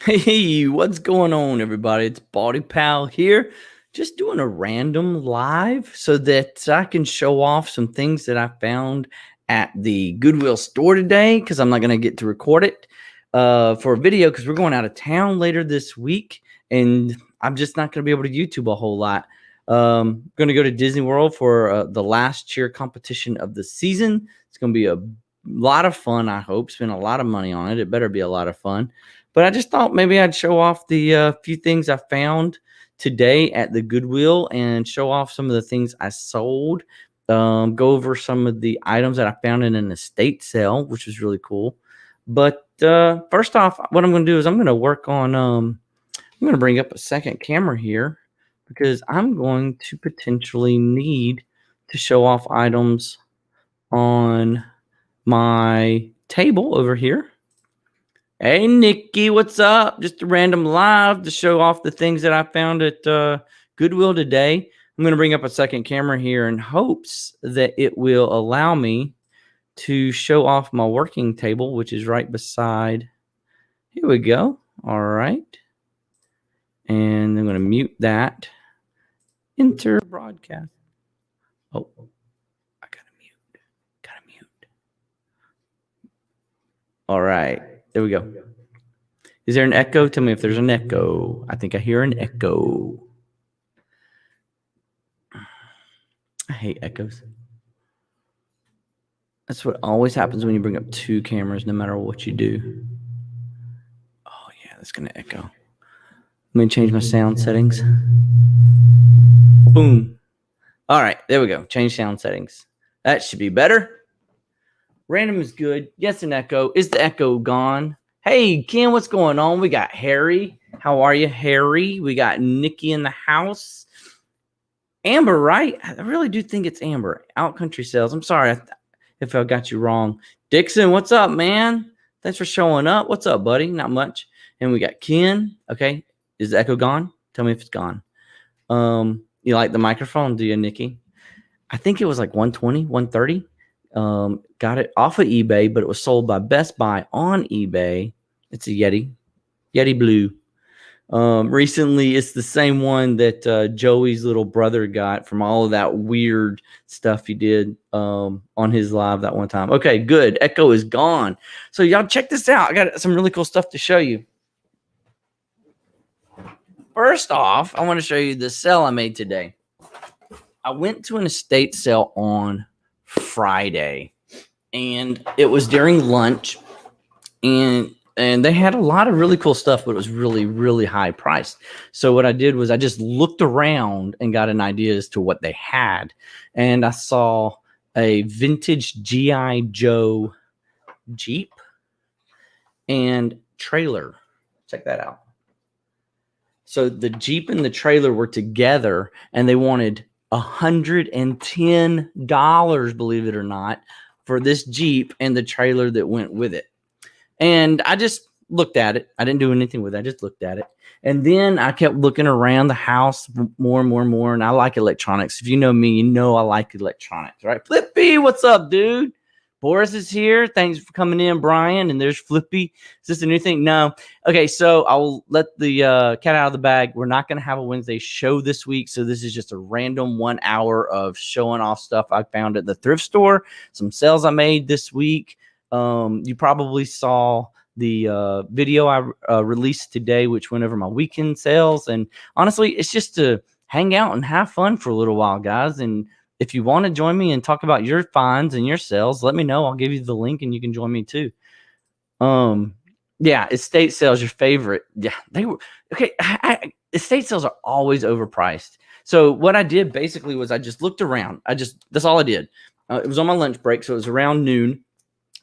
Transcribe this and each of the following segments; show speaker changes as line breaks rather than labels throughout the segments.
Hey, what's going on, everybody? It's BaldyPal here, just doing a random live so that I can show off some things that I found at the Goodwill store today because I'm not going to get to record it for a video because we're going out of town later this week and I'm just not going to be able to YouTube a whole lot. Going to go to Disney World for the last cheer competition of the season. It's going to be a lot of fun, I hope. Spend a lot of money on it. It better be a lot of fun. But I just thought maybe I'd show off the few things I found today at the Goodwill and show off some of the things I sold. Go over some of the items that I found in an estate sale, which was really cool. But first off, what I'm going to do is I'm going to work on, I'm going to bring up a second camera here because I'm going to potentially need to show off items on my table over here. Hey, Nikki, what's up? Just a random live to show off the things that I found at Goodwill today. I'm going to bring up a second camera here in hopes that it will allow me to show off my working table, which is right beside. Here we go. All right. And I'm going to mute that. Enter broadcast. Oh, I got to mute. Got to mute. All right. There we go. Is there an echo? Tell me if there's an echo. I think I hear an echo. I hate echoes. That's what always happens when you bring up two cameras, no matter what you do. Oh, yeah, that's going to echo. Let me change my sound settings. Boom. All right, there we go. Change sound settings. That should be better. Random is good. Yes, an echo. Is the echo gone? Hey, Ken, what's going on? We got Harry. How are you, Harry? We got Nikki in the house. Amber, right? I really do think it's Amber. Outcountry Sales. I'm sorry if I got you wrong. Dixon, what's up, man? Thanks for showing up. What's up, buddy? Not much. And we got Ken. Okay. Is the echo gone? Tell me if it's gone. You like the microphone, do you, Nikki? I think it was like 120, 130. Got it off of eBay, but it was sold by Best Buy on eBay. It's a Yeti Blue. Recently, it's the same one that Joey's little brother got from all of that weird stuff he did on his live that one time. Okay, good. Echo is gone. So y'all check this out. I got some really cool stuff to show you. First off, I want to show you the sale I made today. I went to an estate sale on Friday, and it was during lunch, and they had a lot of really cool stuff, but it was really, really high priced. So what I did was I just looked around and got an idea as to what they had, and I saw a vintage G.I. Joe Jeep and trailer. Check that out. So the Jeep and the trailer were together, and they wanted $110, believe it or not, for this Jeep and the trailer that went with it. And I just looked at it. I didn't do anything with it. I just looked at it. And then I kept looking around the house more and more and more. And I like electronics. If you know me, you know I like electronics, right? Flippy, what's up, dude? Boris is here. Thanks for coming in, Brian. And there's Flippy. Is this a new thing? No. Okay, so I'll let the cat out of the bag. We're not going to have a Wednesday show this week. So this is just a random 1 hour of showing off stuff I found at the thrift store. Some sales I made this week. You probably saw the video I released today, which went over my weekend sales. And honestly, it's just to hang out and have fun for a little while, guys. And if you want to join me and talk about your finds and your sales, let me know. I'll give you the link and you can join me too. Yeah, estate sales, your favorite. Yeah, they were okay. Estate sales are always overpriced. So what I did basically was I just looked around. That's all I did. It was on my lunch break, so it was around noon.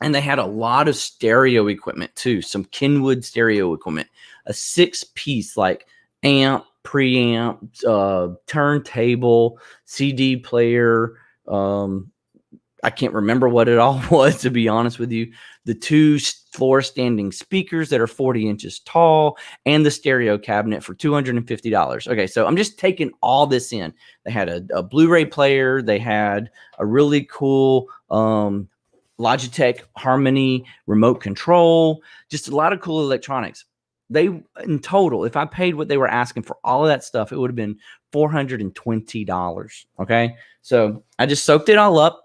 And they had a lot of stereo equipment too, some Kenwood stereo equipment, a 6-piece like amp, preamp, turntable, CD player. I can't remember what it all was, to be honest with you. The 2 floor standing speakers that are 40 inches tall and the stereo cabinet for $250. Okay, so I'm just taking all this in. They had a Blu-ray player. They had a really cool Logitech Harmony remote control, just a lot of cool electronics. they in total, if I paid what they were asking for all of that stuff, it would have been $420. Okay. So I just soaked it all up.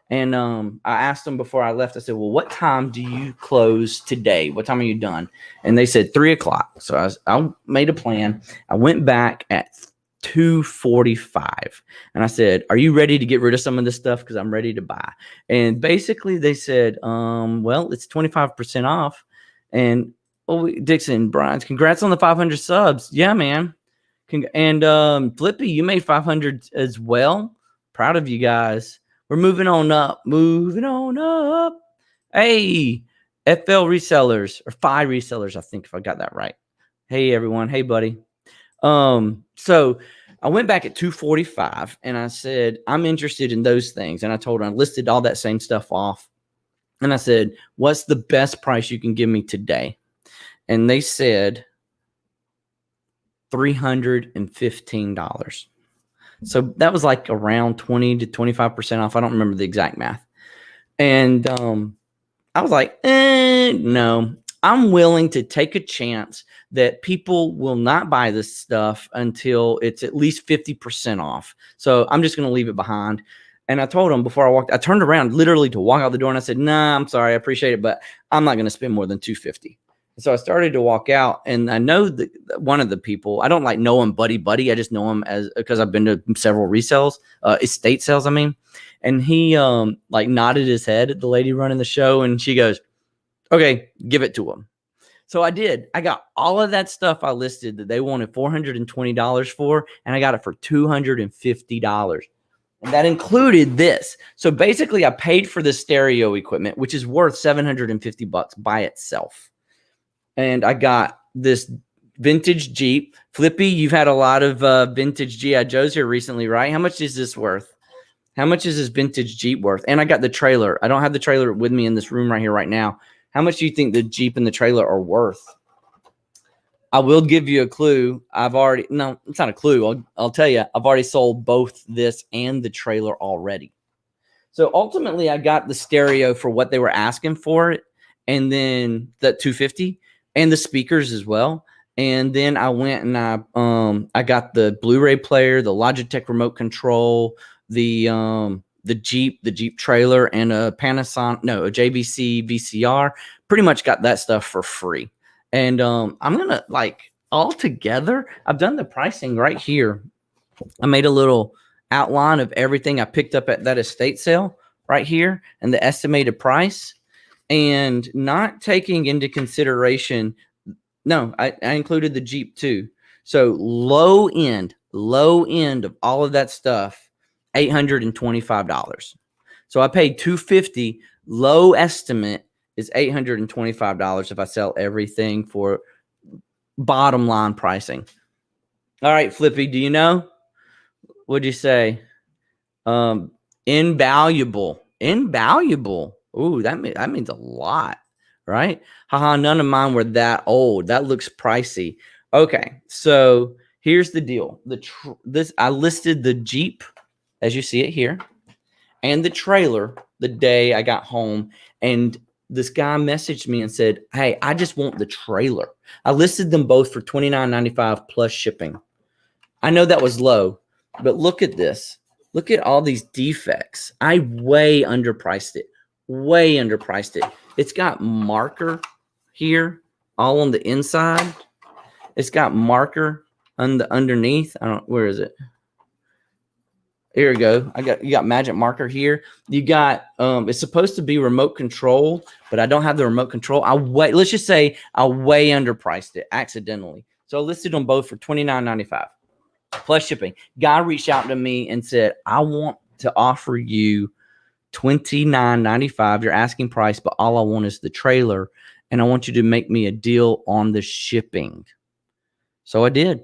And I asked them before I left, I said, well, what time do you close today? What time are you done? And they said 3:00. So I made a plan. I went back at 2:45 and I said, are you ready to get rid of some of this stuff? Because I'm ready to buy. And basically they said, well, it's 25% off. And Dixon, Brian, congrats on the 500 subs. Yeah, man. And Flippy, you made 500 as well. Proud of you guys. We're moving on up. Moving on up. Hey, FL resellers or Phi resellers, I think, if I got that right. Hey, everyone. Hey, buddy. So I went back at 2:45 and I said, I'm interested in those things. And I told her, I listed all that same stuff off. And I said, what's the best price you can give me today? And they said $315. So that was like around 20 to 25% off. I don't remember the exact math. And I was like, no, I'm willing to take a chance that people will not buy this stuff until it's at least 50% off. So I'm just going to leave it behind. And I told them before I walked, I turned around literally to walk out the door and I said, nah, I'm sorry. I appreciate it, but I'm not going to spend more than $250. So I started to walk out, and I know that one of the people, I don't like know him buddy. I just know him because I've been to several resales, estate sales, I mean. And he like nodded his head at the lady running the show, and she goes, okay, give it to him. So I did. I got all of that stuff I listed that they wanted $420 for, and I got it for $250. And that included this. So basically I paid for the stereo equipment, which is worth $750 by itself. And I got this vintage Jeep. Flippy, you've had a lot of vintage G.I. Joes here recently, right? How much is this worth? How much is this vintage Jeep worth? And I got the trailer. I don't have the trailer with me in this room right here right now. How much do you think the Jeep and the trailer are worth? I will give you a clue. No, it's not a clue. I'll tell you, I've already sold both this and the trailer already. So ultimately, I got the stereo for what they were asking for it, and then that $250. And the speakers as well. And then I went and I got the Blu-ray player, the Logitech remote control, the Jeep trailer, and a JVC VCR. Pretty much got that stuff for free. And I'm gonna all together. I've done the pricing right here. I made a little outline of everything I picked up at that estate sale right here and the estimated price. And not taking into consideration, no, I included the Jeep too. So low end of all of that stuff, $825. So I paid $250. Low estimate is $825 if I sell everything for bottom line pricing. All right, Flippy, do you know? What'd you say? Invaluable. Ooh, that means a lot, right? Haha, none of mine were that old. That looks pricey. Okay, so here's the deal. I listed the Jeep, as you see it here, and the trailer the day I got home, and this guy messaged me and said, hey, I just want the trailer. I listed them both for $29.95 plus shipping. I know that was low, but look at this. Look at all these defects. I way underpriced it. It's got marker here all on the inside. It's got marker on the underneath. Where is it? Here we go. You got magic marker here. You got it's supposed to be remote control, but I don't have the remote control. Let's just say I way underpriced it accidentally. So I listed them both for $29.95 plus shipping. Guy reached out to me and said, I want to offer you $29.95, your asking price, but all I want is the trailer, and I want you to make me a deal on the shipping. So I did.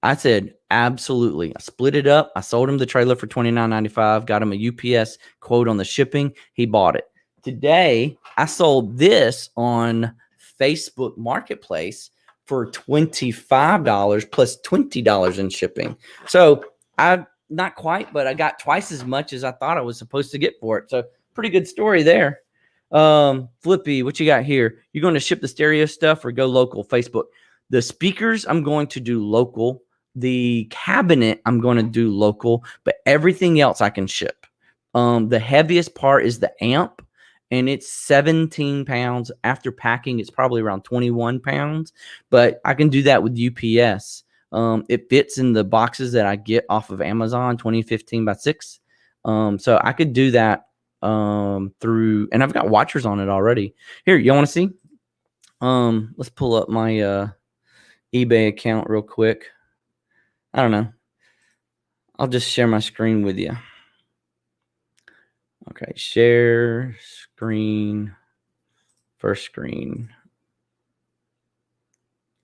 I said, absolutely. I split it up. I sold him the trailer for $29.95, got him a UPS quote on the shipping. He bought it. Today, I sold this on Facebook Marketplace for $25 plus $20 in shipping. So not quite, but I got twice as much as I thought I was supposed to get for it. So pretty good story there. Flippy, what you got here? You're going to ship the stereo stuff or go local? Facebook. The speakers, I'm going to do local. The cabinet, I'm going to do local, but everything else I can ship. The heaviest part is the amp, and it's 17 pounds. After packing, it's probably around 21 pounds, but I can do that with UPS. It fits in the boxes that I get off of Amazon, 2015 by 6. So I could do that through, and I've got watchers on it already. Here, you want to see? Let's pull up my eBay account real quick. I don't know. I'll just share my screen with you. Okay, share screen, first screen.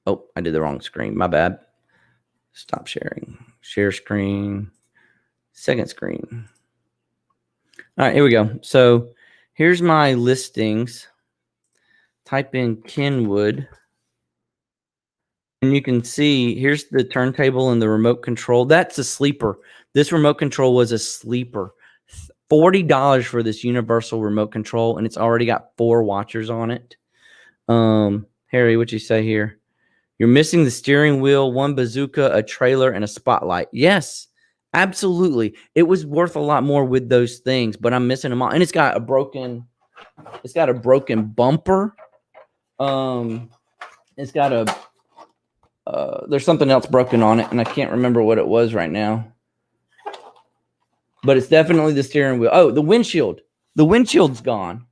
Oh, I did the wrong screen. My bad. Stop sharing. Share screen, second screen. All right, here we go. So here's my listings. Type in Kenwood. And you can see here's the turntable and the remote control. That's a sleeper. This remote control was a sleeper. $40 for this universal remote control, and it's already got 4 watchers on it. Harry, what you say here? You're missing the steering wheel, 1 bazooka, a trailer, and a spotlight. Yes, absolutely. It was worth a lot more with those things, but I'm missing them all. And it's got a broken bumper. It's got a there's something else broken on it, and I can't remember what it was right now. But it's definitely the steering wheel. Oh, the windshield. The windshield's gone.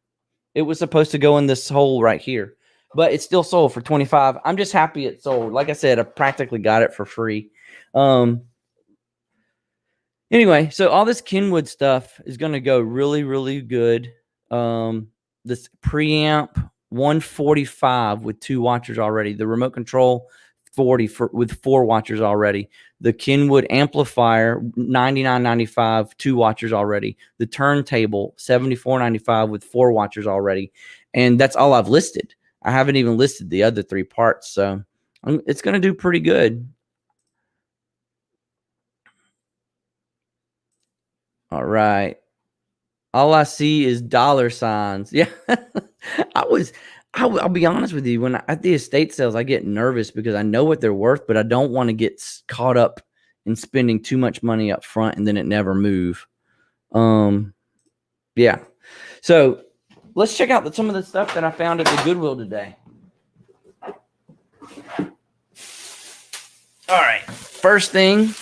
It was supposed to go in this hole right here, but it's still sold for $25. I'm just happy it sold. Like I said, I practically got it for free. Anyway, so all this Kenwood stuff is going to go really, really good. This preamp 145 with 2 watchers already. The remote control 40 with 4 watchers already. The Kenwood amplifier $99.95, 2 watchers already. The turntable $74.95 with 4 watchers already. And that's all I've listed. I haven't even listed the other 3 parts, so it's going to do pretty good. All right. All I see is dollar signs. Yeah. I'll be honest with you. When at the estate sales, I get nervous because I know what they're worth, but I don't want to get caught up in spending too much money up front and then it never move. Yeah. So let's check out some of the stuff that I found at the Goodwill today. All right. First thing.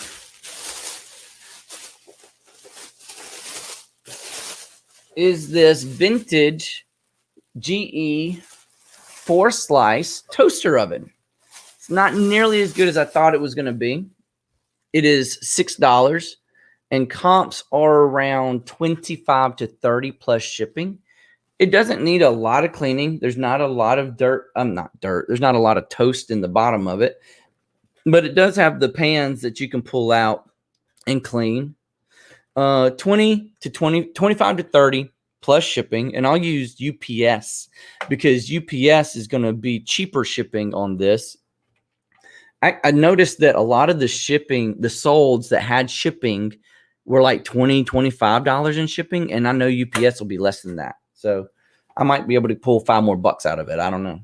Is this vintage GE 4-slice toaster oven. It's not nearly as good as I thought it was going to be. It is $6, and comps are around 25 to 30 plus shipping. It doesn't need a lot of cleaning. There's not a lot of dirt. There's not a lot of toast in the bottom of it, but it does have the pans that you can pull out and clean. 25 to 30 plus shipping, and I'll use UPS because UPS is going to be cheaper shipping on this. I noticed that a lot of the shipping, the solds that had shipping were like $20, $25 in shipping, and I know UPS will be less than that. So I might be able to pull $5 more out of it. I don't know.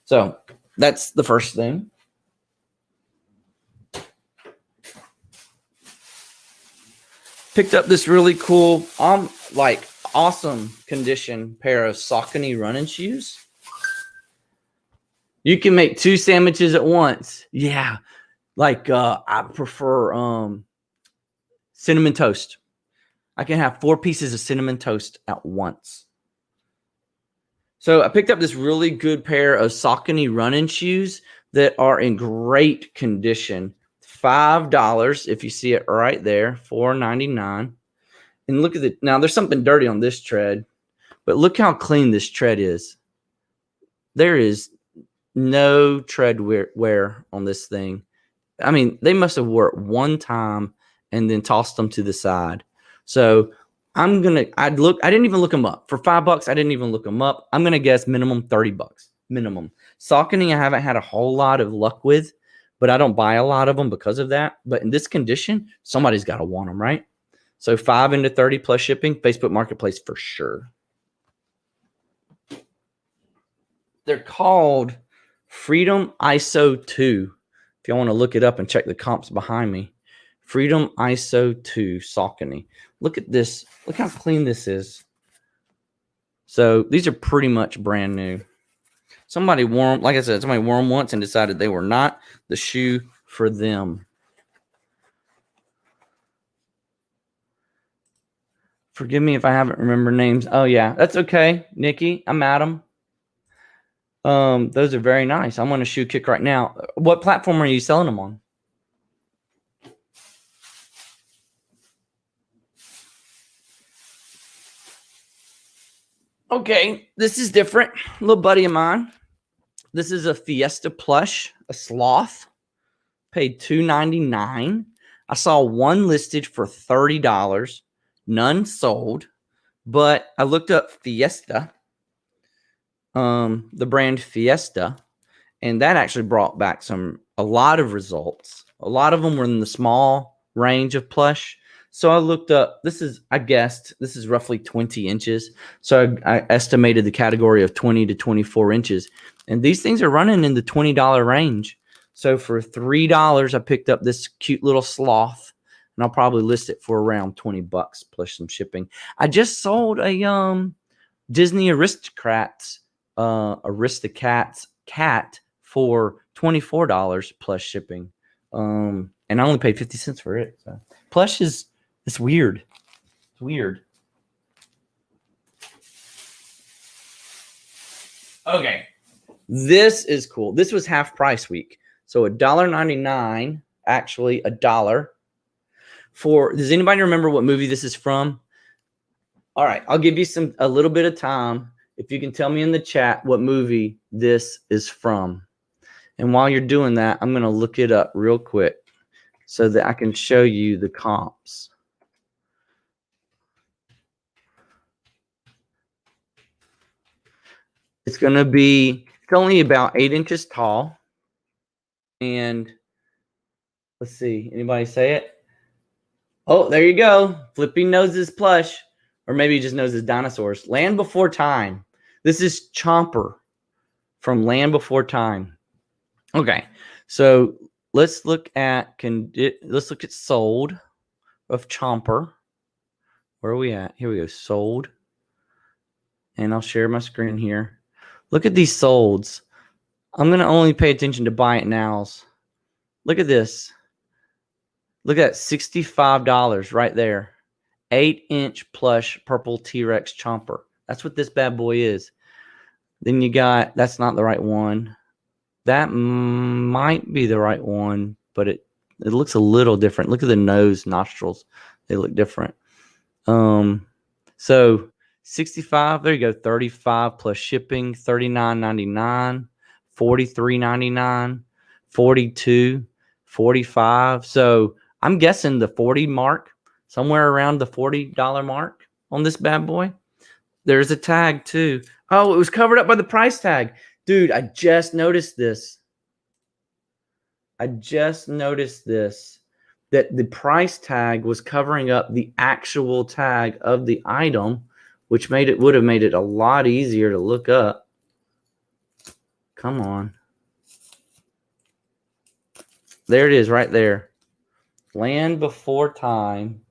So that's the first thing. Picked up this really cool, awesome condition pair of Saucony running shoes. You can make 2 sandwiches at once. Yeah. I prefer cinnamon toast. I can have 4 pieces of cinnamon toast at once. So I picked up this really good pair of Saucony running shoes that are in great condition. $5 if you see it right there, $4.99. And look at it. Now there's something dirty on this tread, but look how clean this tread is. There is no tread wear on this thing. I mean, they must have wore it one time and then tossed them to the side. So I didn't even look them up. For $5, I didn't even look them up. I'm going to guess minimum $30. Minimum. Saucony, I haven't had a whole lot of luck with, but I don't buy a lot of them because of that. But in this condition, somebody's got to want them, right? So 5 into 30 plus shipping, Facebook Marketplace for sure. They're called Freedom ISO 2. If you want to look it up and check the comps behind me. Freedom ISO 2 Saucony. Look at this. Look how clean this is. So these are pretty much brand new. Somebody wore them, like I said, somebody wore them once and decided they were not the shoe for them. Forgive me if I haven't remembered names. Oh, yeah, that's okay. Nikki, I'm at them. Those are very nice. I'm on a shoe kick right now. What platform are you selling them on? Okay, this is different. A little buddy of mine. This is a Fiesta plush, a sloth. Paid $2.99. I saw one listed for $30. None sold. But I looked up Fiesta, the brand Fiesta, and that actually brought back a lot of results. A lot of them were in the small range of plush. So I looked up, I guessed this is roughly 20 inches. So I estimated the category of 20 to 24 inches. And these things are running in the $20 range. So for $3, I picked up this cute little sloth. And I'll probably list it for around $20 plus some shipping. I just sold a Disney Aristocats cat for $24 plus shipping. And I only paid 50 cents for it. So plush it's weird. It's weird. Okay. This is cool. This was half price week. So $1.99, actually $1. Does anybody remember what movie this is from? All right, I'll give you a little bit of time if you can tell me in the chat what movie this is from. And while you're doing that, I'm going to look it up real quick so that I can show you the comps. It's only about 8 inches tall. And let's see, anybody say it? Oh, there you go. Flipping Noses plush. Or maybe he just knows his dinosaurs. Land Before Time. This is Chomper from Land Before Time. Okay, so let's look at sold of Chomper. Where are we at? Here we go. Sold. And I'll share my screen here. Look at these solds. I'm going to only pay attention to buy it nows. Look at this. Look at that, $65 right there. 8-inch plush purple T-Rex Chomper. That's what this bad boy is. Then you got, that's not the right one. That might be the right one, but it looks a little different. Look at the nose, nostrils. They look different. So 65, there you go, 35 plus shipping, $39.99, $43.99, 42, 45. So I'm guessing the 40 mark, somewhere around the $40 mark on this bad boy. There's a tag too. Oh, it was covered up by the price tag. Dude, I just noticed this. That the price tag was covering up the actual tag of the item, which would have made it a lot easier to look up. Come on. There it is right there. Land Before Time.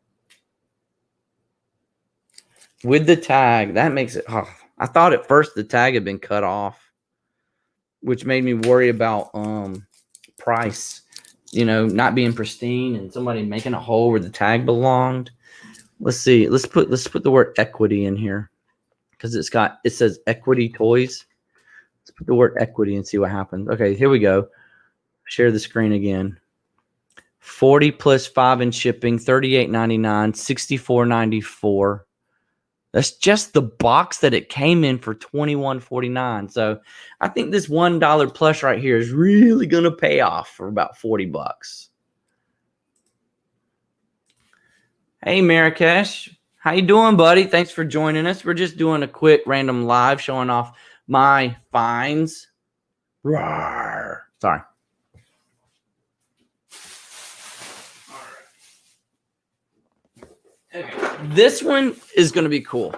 With the tag. That makes it... Oh, I thought at first the tag had been cut off, which made me worry about price. You know, not being pristine and somebody making a hole where the tag belonged. Let's see. Let's put the word equity in here because it says equity toys. Let's put the word equity and see what happens. Okay, here we go. Share the screen again. 40 plus 5 in shipping, $38.99, $64.94. That's just the box that it came in for $21.49. So I think this $1 plush right here is really going to pay off for about $40. Hey, Marrakesh. How you doing, buddy? Thanks for joining us. We're just doing a quick random live showing off my finds. Rawr. Sorry. Okay. This one is going to be cool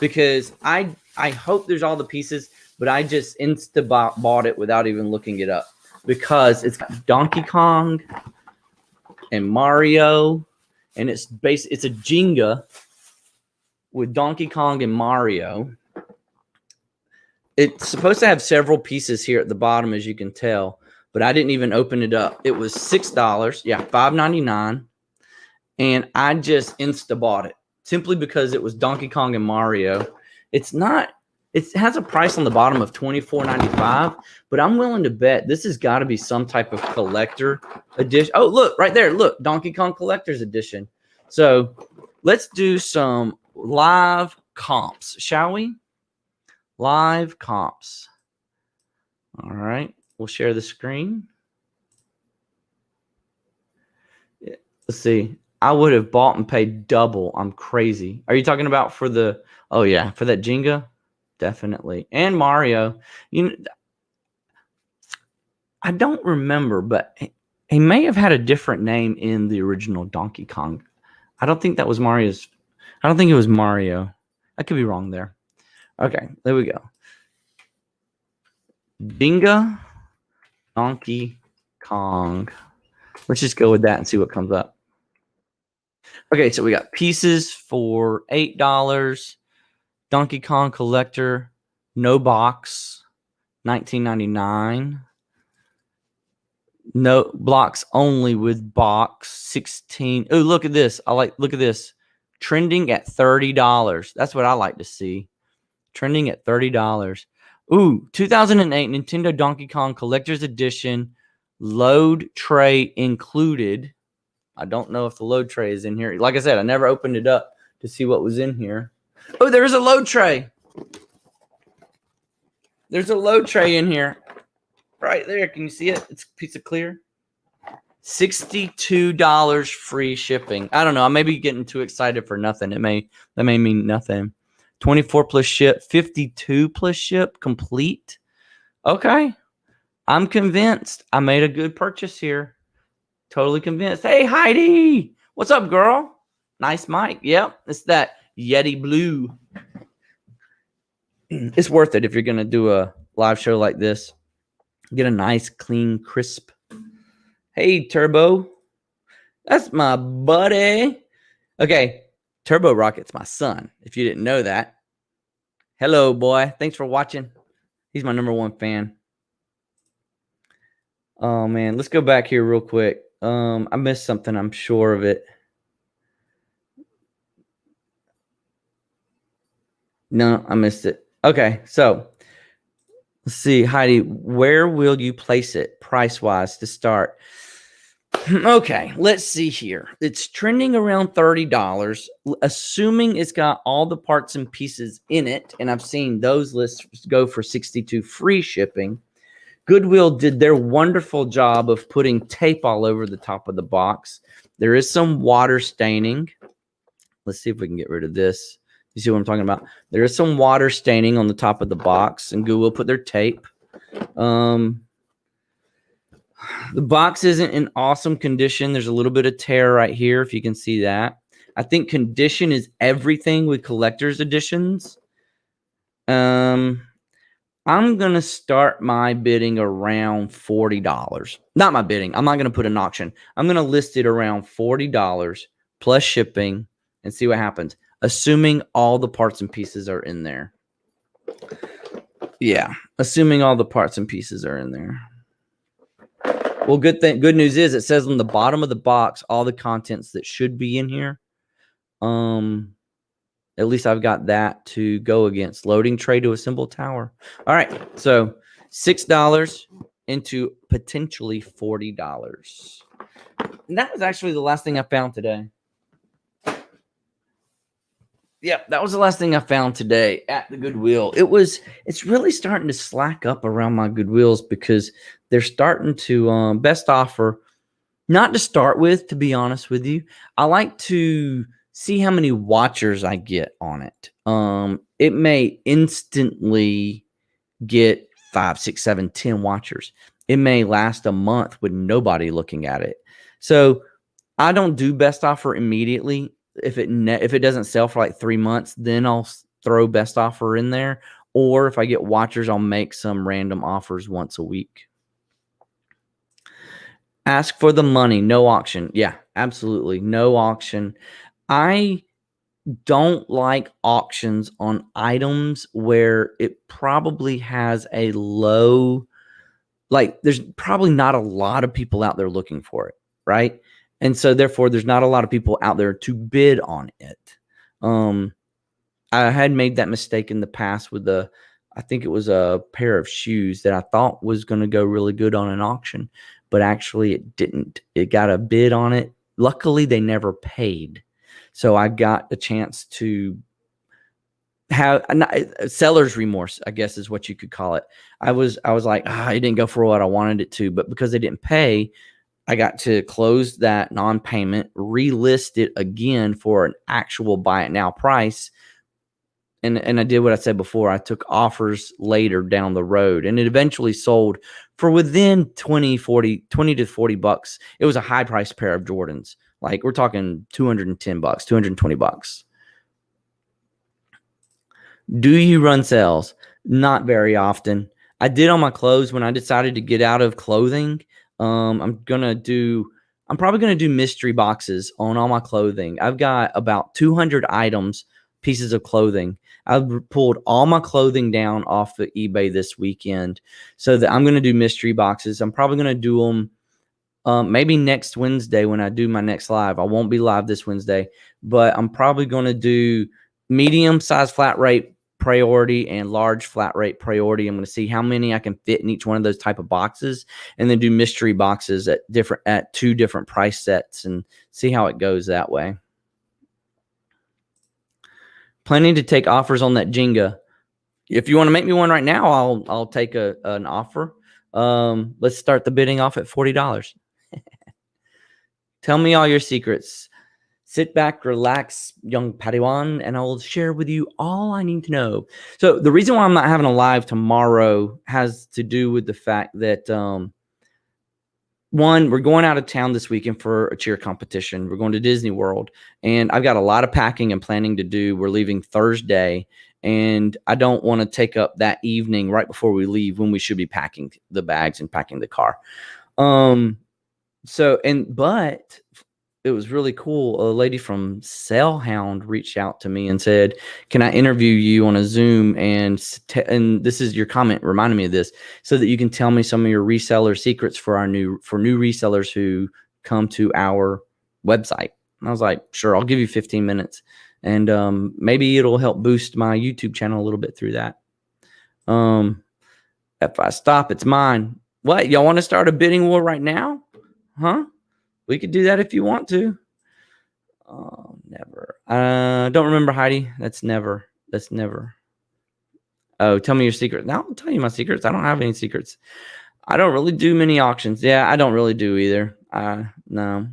because I hope there's all the pieces. but I just bought it without even looking it up because it's got Donkey Kong and Mario, and it's a Jenga with Donkey Kong and Mario. It's supposed to have several pieces here at the bottom, as you can tell, but I didn't even open it up. It was $6. Yeah, $5.99. And I just bought it simply because it was Donkey Kong and Mario. It has a price on the bottom of $24.95, but I'm willing to bet this has got to be some type of collector edition. Oh, look, right there. Look, Donkey Kong Collector's Edition. So let's do some live comps, shall we? Live comps. All right. We'll share the screen. Let's see. I would have bought and paid double. I'm crazy. Are you talking about for the, oh yeah, for that Jenga? Definitely. And Mario. I don't remember, but he may have had a different name in the original Donkey Kong. I don't think that was Mario's. I don't think it was Mario. I could be wrong there. Okay, there we go. Jenga, Donkey Kong. Let's just go with that and see what comes up. Okay, so we got pieces for $8. Donkey Kong Collector, no box, $19.99. No blocks only with box, $16. Oh, look at this. Look at this. Trending at $30. That's what I like to see. Trending at $30. Ooh, 2008 Nintendo Donkey Kong Collector's Edition, load tray included. I don't know if the load tray is in here. Like I said, I never opened it up to see what was in here. Oh, there's a load tray. There's a load tray in here. Right there. Can you see it? It's a piece of clear. $62 free shipping. I don't know. I may be getting too excited for nothing. That may mean nothing. 24 plus ship, 52 plus ship, complete. Okay. I'm convinced I made a good purchase here. Totally convinced. Hey, Heidi. What's up, girl? Nice mic. Yep. It's that Yeti Blue. It's worth it if you're going to do a live show like this. Get a nice, clean, crisp. Hey, Turbo. That's my buddy. Okay. Turbo Rocket's my son, if you didn't know that. Hello, boy. Thanks for watching. He's my #1 fan. Oh, man. Let's go back here real quick. I missed something. I'm sure of it. No, I missed it. Okay, so let's see, Heidi, where will you place it price-wise to start? Okay, let's see here. It's trending around $30, assuming it's got all the parts and pieces in it, and I've seen those lists go for $62 free shipping. Goodwill did their wonderful job of putting tape all over the top of the box. There is some water staining. Let's see if we can get rid of this. You see what I'm talking about? There is some water staining on the top of the box, and Goodwill put their tape. The box isn't in awesome condition. There's a little bit of tear right here, if you can see that. I think condition is everything with collector's editions. I'm going to start my bidding around $40. Not my bidding. I'm not going to put an auction. I'm going to list it around $40 plus shipping and see what happens, assuming all the parts and pieces are in there. Yeah, assuming all the parts and pieces are in there. Well, good news is it says on the bottom of the box all the contents that should be in here. At least I've got that to go against. Loading tray to assemble tower. All right, so $6 into potentially $40. And that was actually the last thing I found today. Yeah, that was the last thing I found today at the Goodwill. It's really starting to slack up around my Goodwills because they're starting to best offer. Not to start with, to be honest with you. I like to see how many watchers I get on it. It may instantly get 5, 6, 7, 10 watchers. It may last a month with nobody looking at it. So I don't do best offer immediately. If it doesn't sell for like 3 months, then I'll throw best offer in there. or if I get watchers, I'll make some random offers once a week. Ask for the money, no auction. Yeah, absolutely, no auction. I don't like auctions on items where it probably has a low, like there's probably not a lot of people out there looking for it, right? And so therefore there's not a lot of people out there to bid on it. I had made that mistake in the past with I think it was a pair of shoes that I thought was going to go really good on an auction, but actually it didn't. It got a bid on it. Luckily, they never paid. So I got a chance to have a seller's remorse, I guess is what you could call it. I was like, it didn't go for what I wanted it to, but because they didn't pay, I got to close that non-payment, relist it again for an actual buy it now price. And I did what I said before. I took offers later down the road, and it eventually sold for within 20 to 40 bucks. It was a high price pair of Jordans. Like we're talking 210 bucks, 220 bucks. Do you run sales? Not very often. I did on my clothes when I decided to get out of clothing. I'm probably going to do mystery boxes on all my clothing. I've got about 200 items, pieces of clothing. I've pulled all my clothing down off of eBay this weekend, so that I'm going to do mystery boxes. I'm probably going to do them maybe next Wednesday when I do my next live. I won't be live this Wednesday, but I'm probably going to do medium size flat rate priority and large flat rate priority. I'm going to see how many I can fit in each one of those type of boxes, and then do mystery boxes at 2 different price sets and see how it goes that way. Planning to take offers on that Jenga. If you want to make me one right now, I'll take an offer. Let's start the bidding off at $40. Tell me all your secrets. Sit back, relax, young Padawan, and I will share with you all I need to know. So the reason why I'm not having a live tomorrow has to do with the fact that one, we're going out of town this weekend for a cheer competition. We're going to Disney World, and I've got a lot of packing and planning to do. We're leaving Thursday, and I don't want to take up that evening right before we leave when we should be packing the bags and packing the car. But it was really cool. A lady from Sellhound reached out to me and said, "Can I interview you on a Zoom?" And this is your comment reminded me of this, so that you can tell me some of your reseller secrets for new resellers who come to our website. And I was like, "Sure, I'll give you 15 minutes, and maybe it'll help boost my YouTube channel a little bit through that." If I stop, it's mine. What, y'all want to start a bidding war right now? Huh? We could do that if you want to. Oh, never. Don't remember, Heidi. That's never. Oh, tell me your secret. Now I'll tell you my secrets. I don't have any secrets. I don't really do many auctions. Yeah, I don't really do either. No.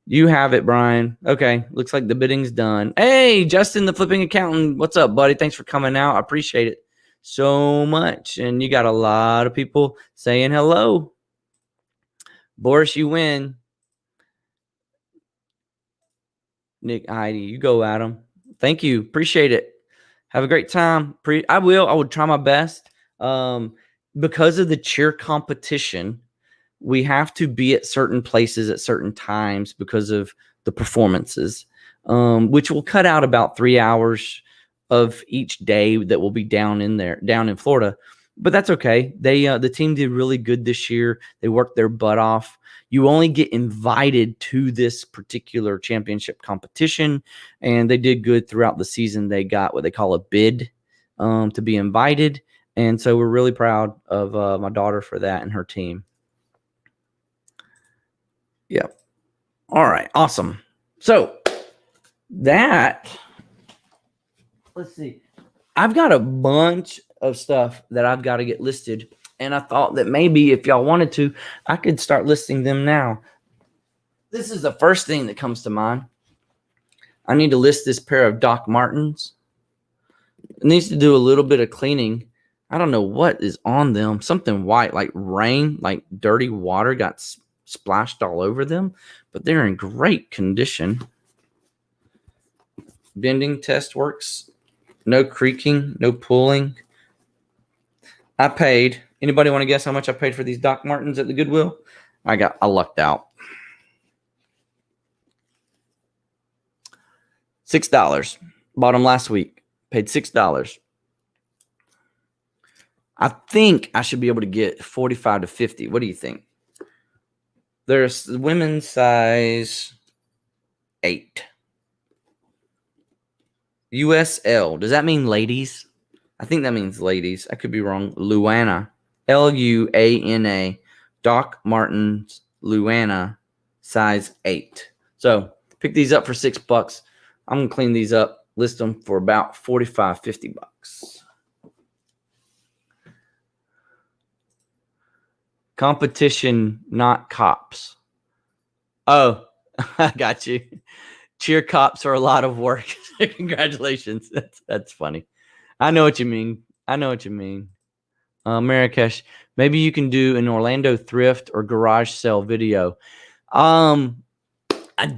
You have it, Brian. Okay. Looks like the bidding's done. Hey, Justin, the flipping accountant. What's up, buddy? Thanks for coming out. I appreciate it so much. And you got a lot of people saying hello. Boris, you win. Nick, Heidi, you go, Adam. Thank you. Appreciate it. Have a great time. I would try my best. Because of the cheer competition, we have to be at certain places at certain times because of the performances, which will cut out about 3 hours of each day that will be down in Florida. But that's okay. The team did really good this year. They worked their butt off. You only get invited to this particular championship competition, and they did good throughout the season. They got what they call a bid to be invited, and so we're really proud of my daughter for that and her team. Yeah. All right. Awesome. So let's see. I've got a bunch of stuff that I've got to get listed. And I thought that maybe if y'all wanted to, I could start listing them now. This is the first thing that comes to mind. I need to list this pair of Doc Martens. It needs to do a little bit of cleaning. I don't know what is on them. Something white, like rain, like dirty water got splashed all over them. But they're in great condition. Bending test works. No creaking, no pulling. I paid. Anybody want to guess how much I paid for these Doc Martens at the Goodwill? I lucked out. $6. Bought them last week. Paid $6. I think I should be able to get 45 to 50. What do you think? There's women's size 8. USL. Does that mean ladies? I think that means ladies. I could be wrong. Luana. Luana. Doc Martens Luana. Size 8. So pick these up for $6. I'm going to clean these up. List them for about 45, 50 bucks. Competition, not cops. Oh, I got you. Cheer cops are a lot of work. Congratulations. That's funny. I know what you mean. Marrakesh, maybe you can do an Orlando thrift or garage sale video. I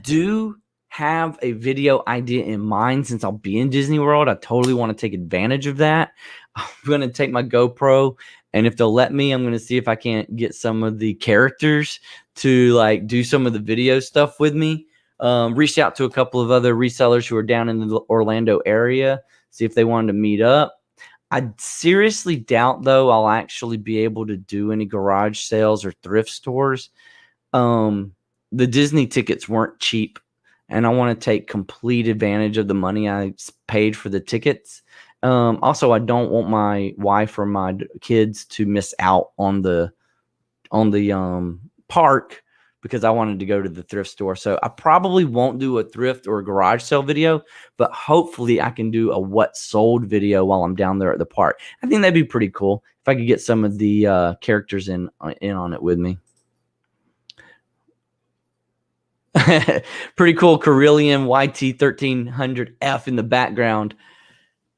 do have a video idea in mind since I'll be in Disney World. I totally want to take advantage of that. I'm going to take my GoPro, and if they'll let me, I'm going to see if I can't get some of the characters to like do some of the video stuff with me. Reached out to a couple of other resellers who are down in the Orlando area, see if they wanted to meet up. I seriously doubt, though, I'll actually be able to do any garage sales or thrift stores. The Disney tickets weren't cheap, and I want to take complete advantage of the money I paid for the tickets. Also, I don't want my wife or my kids to miss out on the park because I wanted to go to the thrift store. So I probably won't do a thrift or a garage sale video, but hopefully I can do a what sold video while I'm down there at the park. I think that'd be pretty cool if I could get some of the characters in on it with me. Pretty cool. Carillion YT1300F in the background.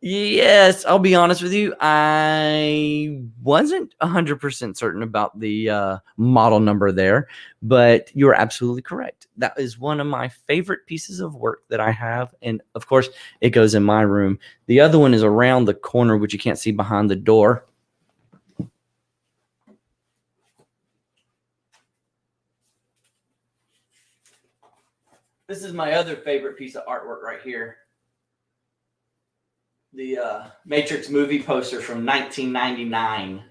Yes, I'll be honest with you. I wasn't 100% certain about the model number there, but you're absolutely correct. That is one of my favorite pieces of work that I have. And of course, it goes in my room. The other one is around the corner, which you can't see behind the door. This is my other favorite piece of artwork right here. The Matrix movie poster from 1999.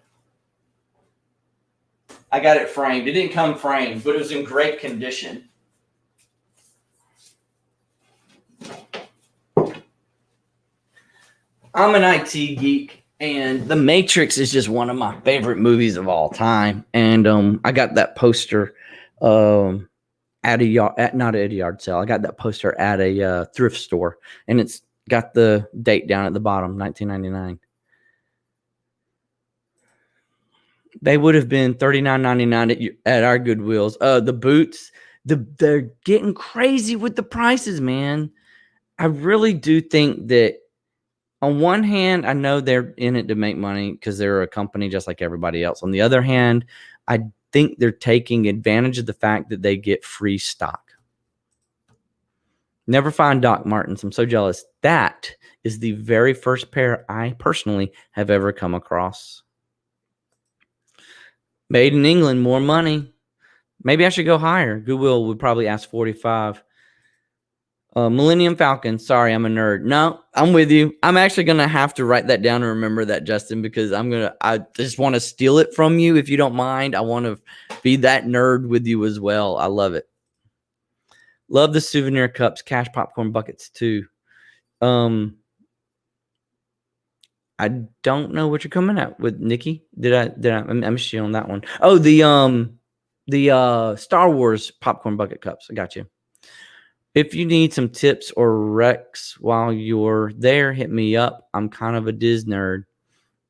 I got it framed. It didn't come framed, but it was in great condition. I'm an IT geek, and The Matrix is just one of my favorite movies of all time. And I got that poster at a not at a yard sale. I got that poster at a thrift store, and it's got the date down at the bottom, 1999. They would have been $39.99 at our Goodwills. The boots, they're getting crazy with the prices, man. I really do think that on one hand, I know they're in it to make money because they're a company just like everybody else. On the other hand, I think they're taking advantage of the fact that they get free stock. Never find Doc Martens. I'm so jealous. That is the very first pair I personally have ever come across. Made in England, more money. Maybe I should go higher. Goodwill would probably ask 45. Millennium Falcon. Sorry, I'm a nerd. No, I'm with you. I'm actually going to have to write that down and remember that, Justin, because I just want to steal it from you if you don't mind. I want to be that nerd with you as well. I love it. Love the souvenir cups, cash popcorn buckets too. I don't know what you're coming at with, Nikki. I missed you on that one. Oh, the Star Wars popcorn bucket cups. I got you. If you need some tips or recs while you're there, hit me up. I'm kind of a Disney nerd.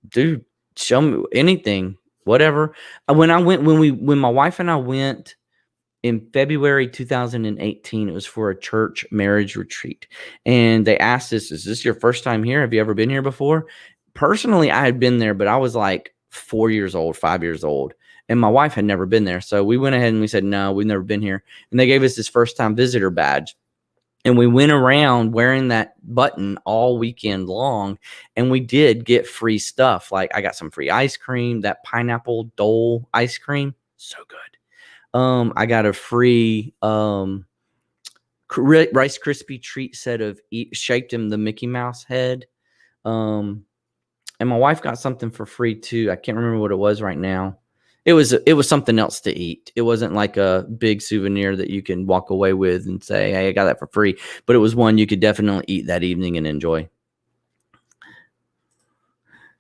Dude, show me anything, whatever. When my wife and I went in February 2018, it was for a church marriage retreat. And they asked us, is this your first time here? Have you ever been here before? Personally, I had been there, but I was like 5 years old. And my wife had never been there. So we went ahead and we said, no, we've never been here. And they gave us this first time visitor badge. And we went around wearing that button all weekend long, and we did get free stuff. Like I got some free ice cream, that pineapple Dole ice cream, so good. I got a free Rice Krispie treat set of shaped in the Mickey Mouse head. And my wife got something for free too. I can't remember what it was right now. It was something else to eat. It wasn't like a big souvenir that you can walk away with and say, hey, I got that for free. But it was one you could definitely eat that evening and enjoy.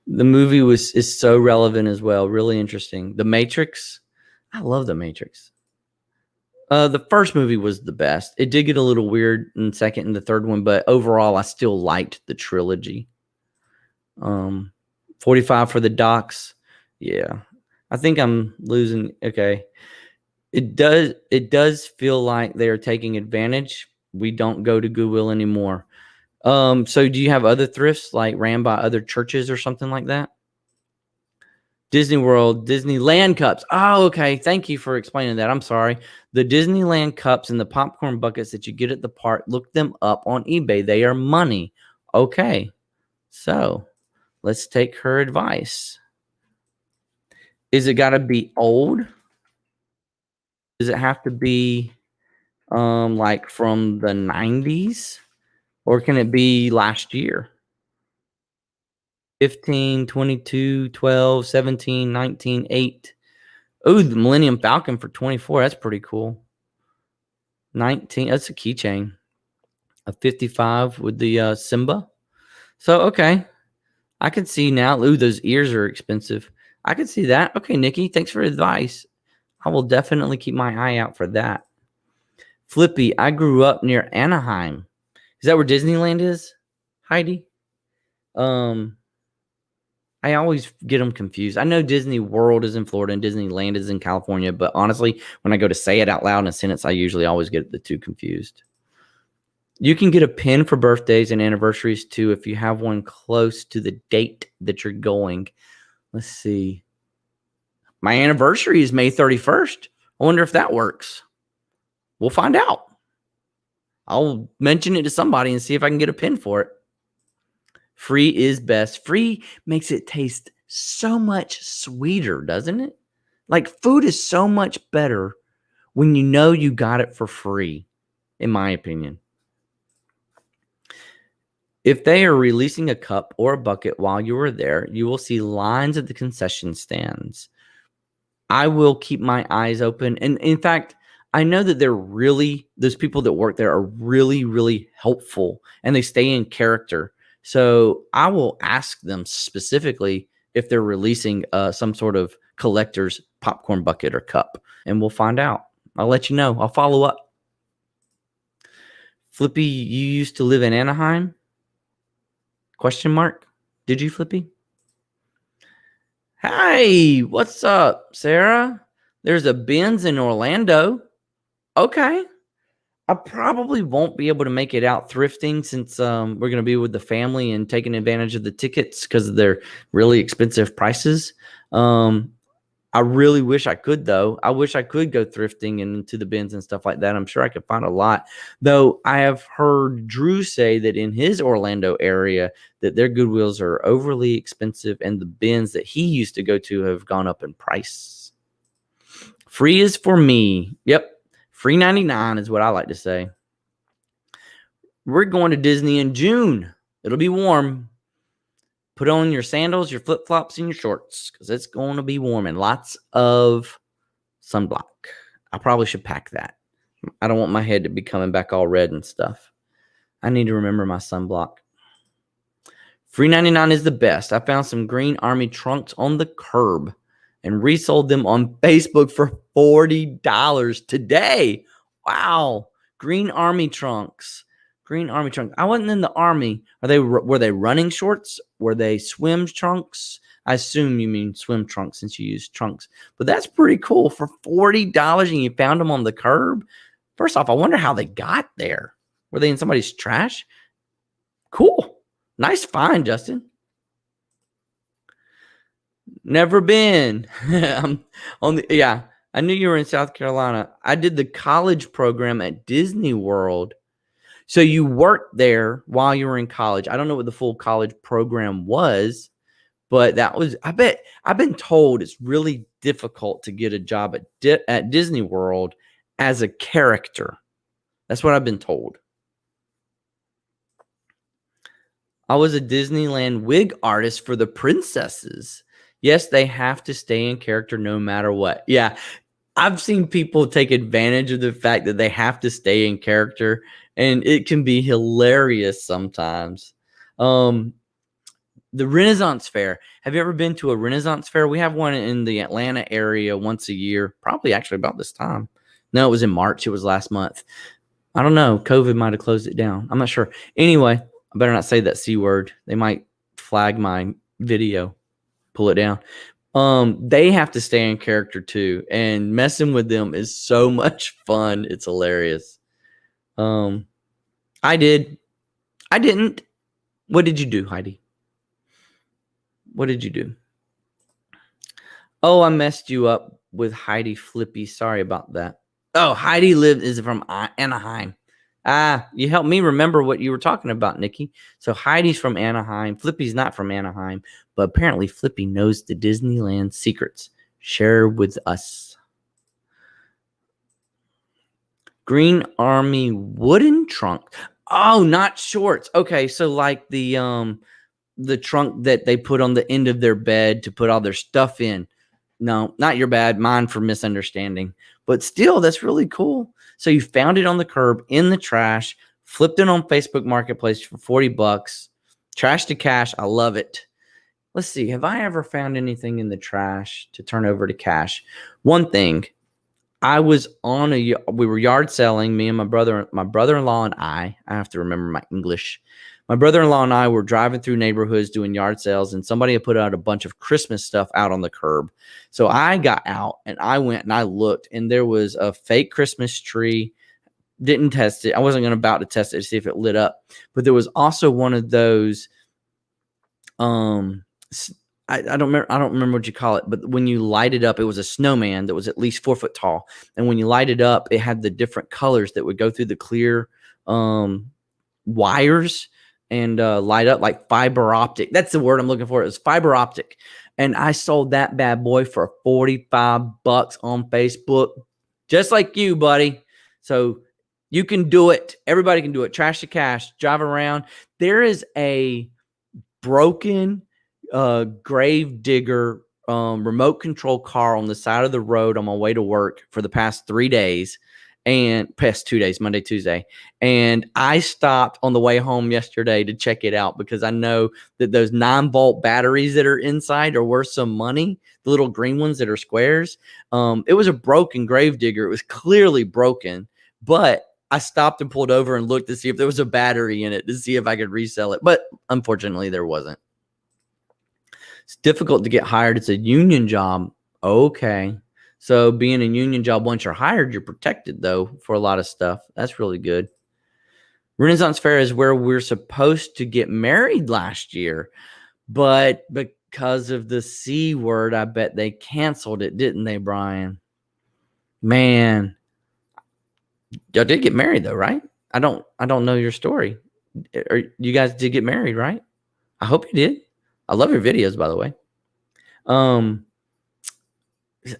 The movie is so relevant as well. Really interesting. The Matrix. I love The Matrix. The first movie was the best. It did get a little weird in the second and the third one, but overall, I still liked the trilogy. 45 for the docs. Yeah. I think I'm losing. Okay. It does feel like they are taking advantage. We don't go to Goodwill anymore. So do you have other thrifts like ran by other churches or something like that? Disney World, Disneyland cups. Oh, okay. Thank you for explaining that. I'm sorry. The Disneyland cups and the popcorn buckets that you get at the park, look them up on eBay. They are money. Okay. So let's take her advice. Is it got to be old? Does it have to be like from the 90s? Or can it be last year? 15, 22, 12, 17, 19, 8. Oh, the Millennium Falcon for 24. That's pretty cool. 19. That's a keychain. A 55 with the Simba. So, okay. I can see now. Ooh, those ears are expensive. I can see that. Okay, Nikki, thanks for advice. I will definitely keep my eye out for that. Flippy, I grew up near Anaheim. Is that where Disneyland is, Heidi? I always get them confused. I know Disney World is in Florida and Disneyland is in California, but honestly, when I go to say it out loud in a sentence, I usually always get the two confused. You can get a pin for birthdays and anniversaries too if you have one close to the date that you're going. Let's see. My anniversary is May 31st. I wonder if that works. We'll find out. I'll mention it to somebody and see if I can get a pin for it. Free is best. Free makes it taste so much sweeter, doesn't it? Like food is so much better when you know you got it for free, in my opinion. If they are releasing a cup or a bucket while you are there, you will see lines at the concession stands. I will keep my eyes open. And in fact, I know that those people that work there are really, really helpful and they stay in character. So I will ask them specifically if they're releasing some sort of collector's popcorn bucket or cup, and we'll find out. I'll let you know. I'll follow up. Flippy, you used to live in Anaheim? Question mark. Did you, Flippy? Hey, what's up, Sarah? There's a Ben's in Orlando. Okay. I probably won't be able to make it out thrifting since we're going to be with the family and taking advantage of the tickets because of their really expensive prices. I really wish I could, though. I wish I could go thrifting and into the bins and stuff like that. I'm sure I could find a lot. Though I have heard Drew say that in his Orlando area that their Goodwills are overly expensive and the bins that he used to go to have gone up in price. Free is for me. Yep. Free 99 is what I like to say. We're going to Disney in June. It'll be warm. Put on your sandals, your flip-flops, and your shorts because it's going to be warm and lots of sunblock. I probably should pack that. I don't want my head to be coming back all red and stuff. I need to remember my sunblock. Free 99 is the best. I found some Green Army trunks on the curb and resold them on Facebook for $40 today. Wow. Green Army trunks. Green Army trunks. I wasn't in the Army. Were they running shorts? Were they swim trunks? I assume you mean swim trunks since you use trunks. But that's pretty cool. For $40 and you found them on the curb? First off, I wonder how they got there. Were they in somebody's trash? Cool. Nice find, Justin. Never been. I knew you were in South Carolina. I did the college program at Disney World. So you worked there while you were in college. I don't know what the full college program was, but that was, I bet, I've been told it's really difficult to get a job at Disney World as a character. That's what I've been told. I was a Disneyland wig artist for the princesses. Yes, they have to stay in character no matter what. Yeah, I've seen people take advantage of the fact that they have to stay in character, and it can be hilarious sometimes. The Renaissance Fair. Have you ever been to a Renaissance Fair? We have one in the Atlanta area once a year, probably actually about this time. No, it was in March. It was last month. I don't know. COVID might have closed it down. I'm not sure. Anyway, I better not say that C word. They might flag my video, pull it down. They have to stay in character too, and messing with them is so much fun. It's hilarious. I did. I didn't. What did you do, Heidi? What did you do? Oh, I messed you up with Heidi Flippy. Sorry about that. Oh, Heidi is from Anaheim. You helped me remember what you were talking about, Nikki. So Heidi's from Anaheim. Flippy's not from Anaheim, but apparently Flippy knows the Disneyland secrets. Share with us. Green Army wooden trunk. Oh, not shorts. Okay, so like the trunk that they put on the end of their bed to put all their stuff in. No, not your bad. Mine for misunderstanding. But still, that's really cool. So you found it on the curb in the trash, flipped it on Facebook Marketplace for $40. Trash to cash. I love it. Let's see. Have I ever found anything in the trash to turn over to cash? One thing. We were yard selling, me and my brother-in-law and I have to remember my English. My brother-in-law and I were driving through neighborhoods doing yard sales, and somebody had put out a bunch of Christmas stuff out on the curb. So I got out and I went and I looked, and there was a fake Christmas tree. Didn't test it. I wasn't about to test it to see if it lit up, but there was also one of those, I don't remember what you call it, but when you light it up, it was a snowman that was at least 4 foot tall. And when you light it up, it had the different colors that would go through the clear wires and light up like fiber optic. That's the word I'm looking for. It was fiber optic. And I sold that bad boy for $45 on Facebook, just like you, buddy. So you can do it. Everybody can do it. Trash to cash, drive around. There is a broken grave digger remote control car on the side of the road on my way to work for the past 3 days and past 2 days, Monday, Tuesday. And I stopped on the way home yesterday to check it out because I know that those 9-volt batteries that are inside are worth some money. The little green ones that are squares. It was a broken grave digger. It was clearly broken, but I stopped and pulled over and looked to see if there was a battery in it to see if I could resell it. But unfortunately, there wasn't. It's difficult to get hired. It's a union job. Okay. So being a union job, once you're hired, you're protected, though, for a lot of stuff. That's really good. Renaissance Fair is where we're supposed to get married last year. But because of the C word, I bet they canceled it, didn't they, Brian? Man. Y'all did get married, though, right? I don't know your story. You guys did get married, right? I hope you did. I love your videos, by the way.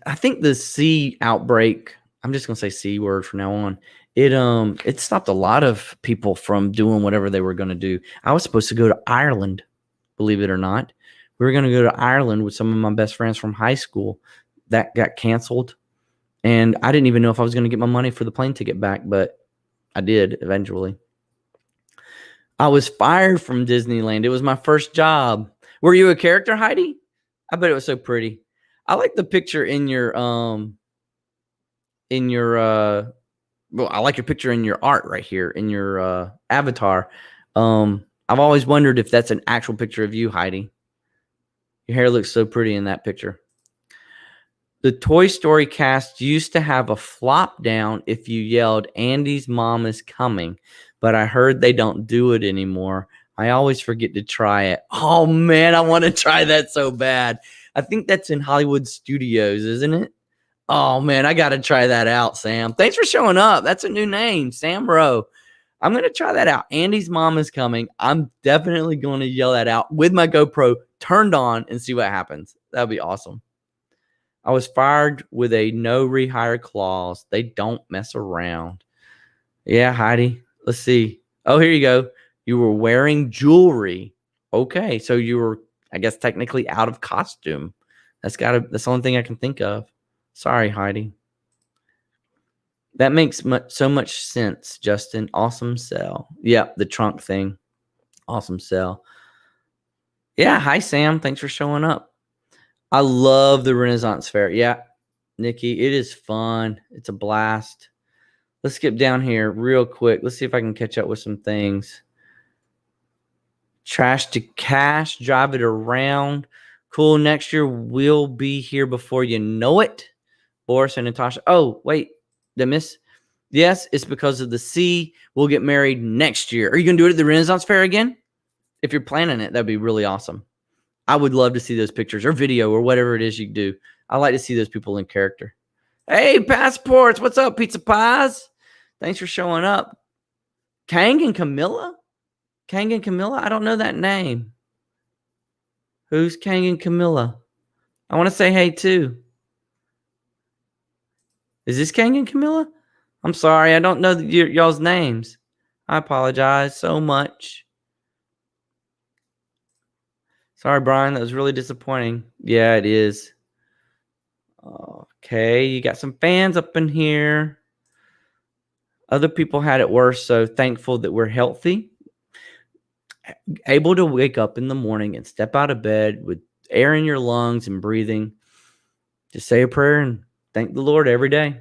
I think the C outbreak, I'm just going to say C word from now on. It stopped a lot of people from doing whatever they were going to do. I was supposed to go to Ireland, believe it or not. We were going to go to Ireland with some of my best friends from high school. That got canceled. And I didn't even know if I was going to get my money for the plane ticket back, but I did eventually. I was fired from Disneyland. It was my first job. Were you a character, Heidi? I bet it was so pretty. I like the picture in your I like your picture in your art right here in your avatar. I've always wondered if that's an actual picture of you, Heidi. Your hair looks so pretty in that picture. The Toy Story cast used to have a flop down if you yelled, "Andy's mom is coming," but I heard they don't do it anymore. I always forget to try it. Oh, man, I want to try that so bad. I think that's in Hollywood Studios, isn't it? Oh, man, I got to try that out, Sam. Thanks for showing up. That's a new name, Sam Rowe. I'm going to try that out. Andy's mom is coming. I'm definitely going to yell that out with my GoPro turned on and see what happens. That would be awesome. I was fired with a no rehire clause. They don't mess around. Yeah, Heidi. Let's see. Oh, here you go. You were wearing jewelry. Okay, so you were, I guess, technically out of costume. That's the only thing I can think of. Sorry, Heidi. That makes so much sense, Justin. Awesome sell. Yeah, the trunk thing. Awesome sell. Yeah, hi, Sam. Thanks for showing up. I love the Renaissance Fair. Yeah, Nikki, it is fun. It's a blast. Let's skip down here real quick. Let's see if I can catch up with some things. Trash to cash. Drive it around. Cool. Next year, we'll be here before you know it. Boris and Natasha. Oh, wait. Did I miss? Yes, it's because of the sea. We'll get married next year. Are you going to do it at the Renaissance Fair again? If you're planning it, that'd be really awesome. I would love to see those pictures or video or whatever it is you do. I like to see those people in character. Hey, passports. What's up, pizza pies? Thanks for showing up. Kang and Camilla? Kang and Camilla? I don't know that name. Who's Kang and Camilla? I want to say hey, too. Is this Kang and Camilla? I'm sorry. I don't know y'all's names. I apologize so much. Sorry, Brian. That was really disappointing. Yeah, it is. Okay, you got some fans up in here. Other people had it worse, so thankful that we're healthy. Able to wake up in the morning and step out of bed with air in your lungs and breathing. Just say a prayer and thank the Lord every day.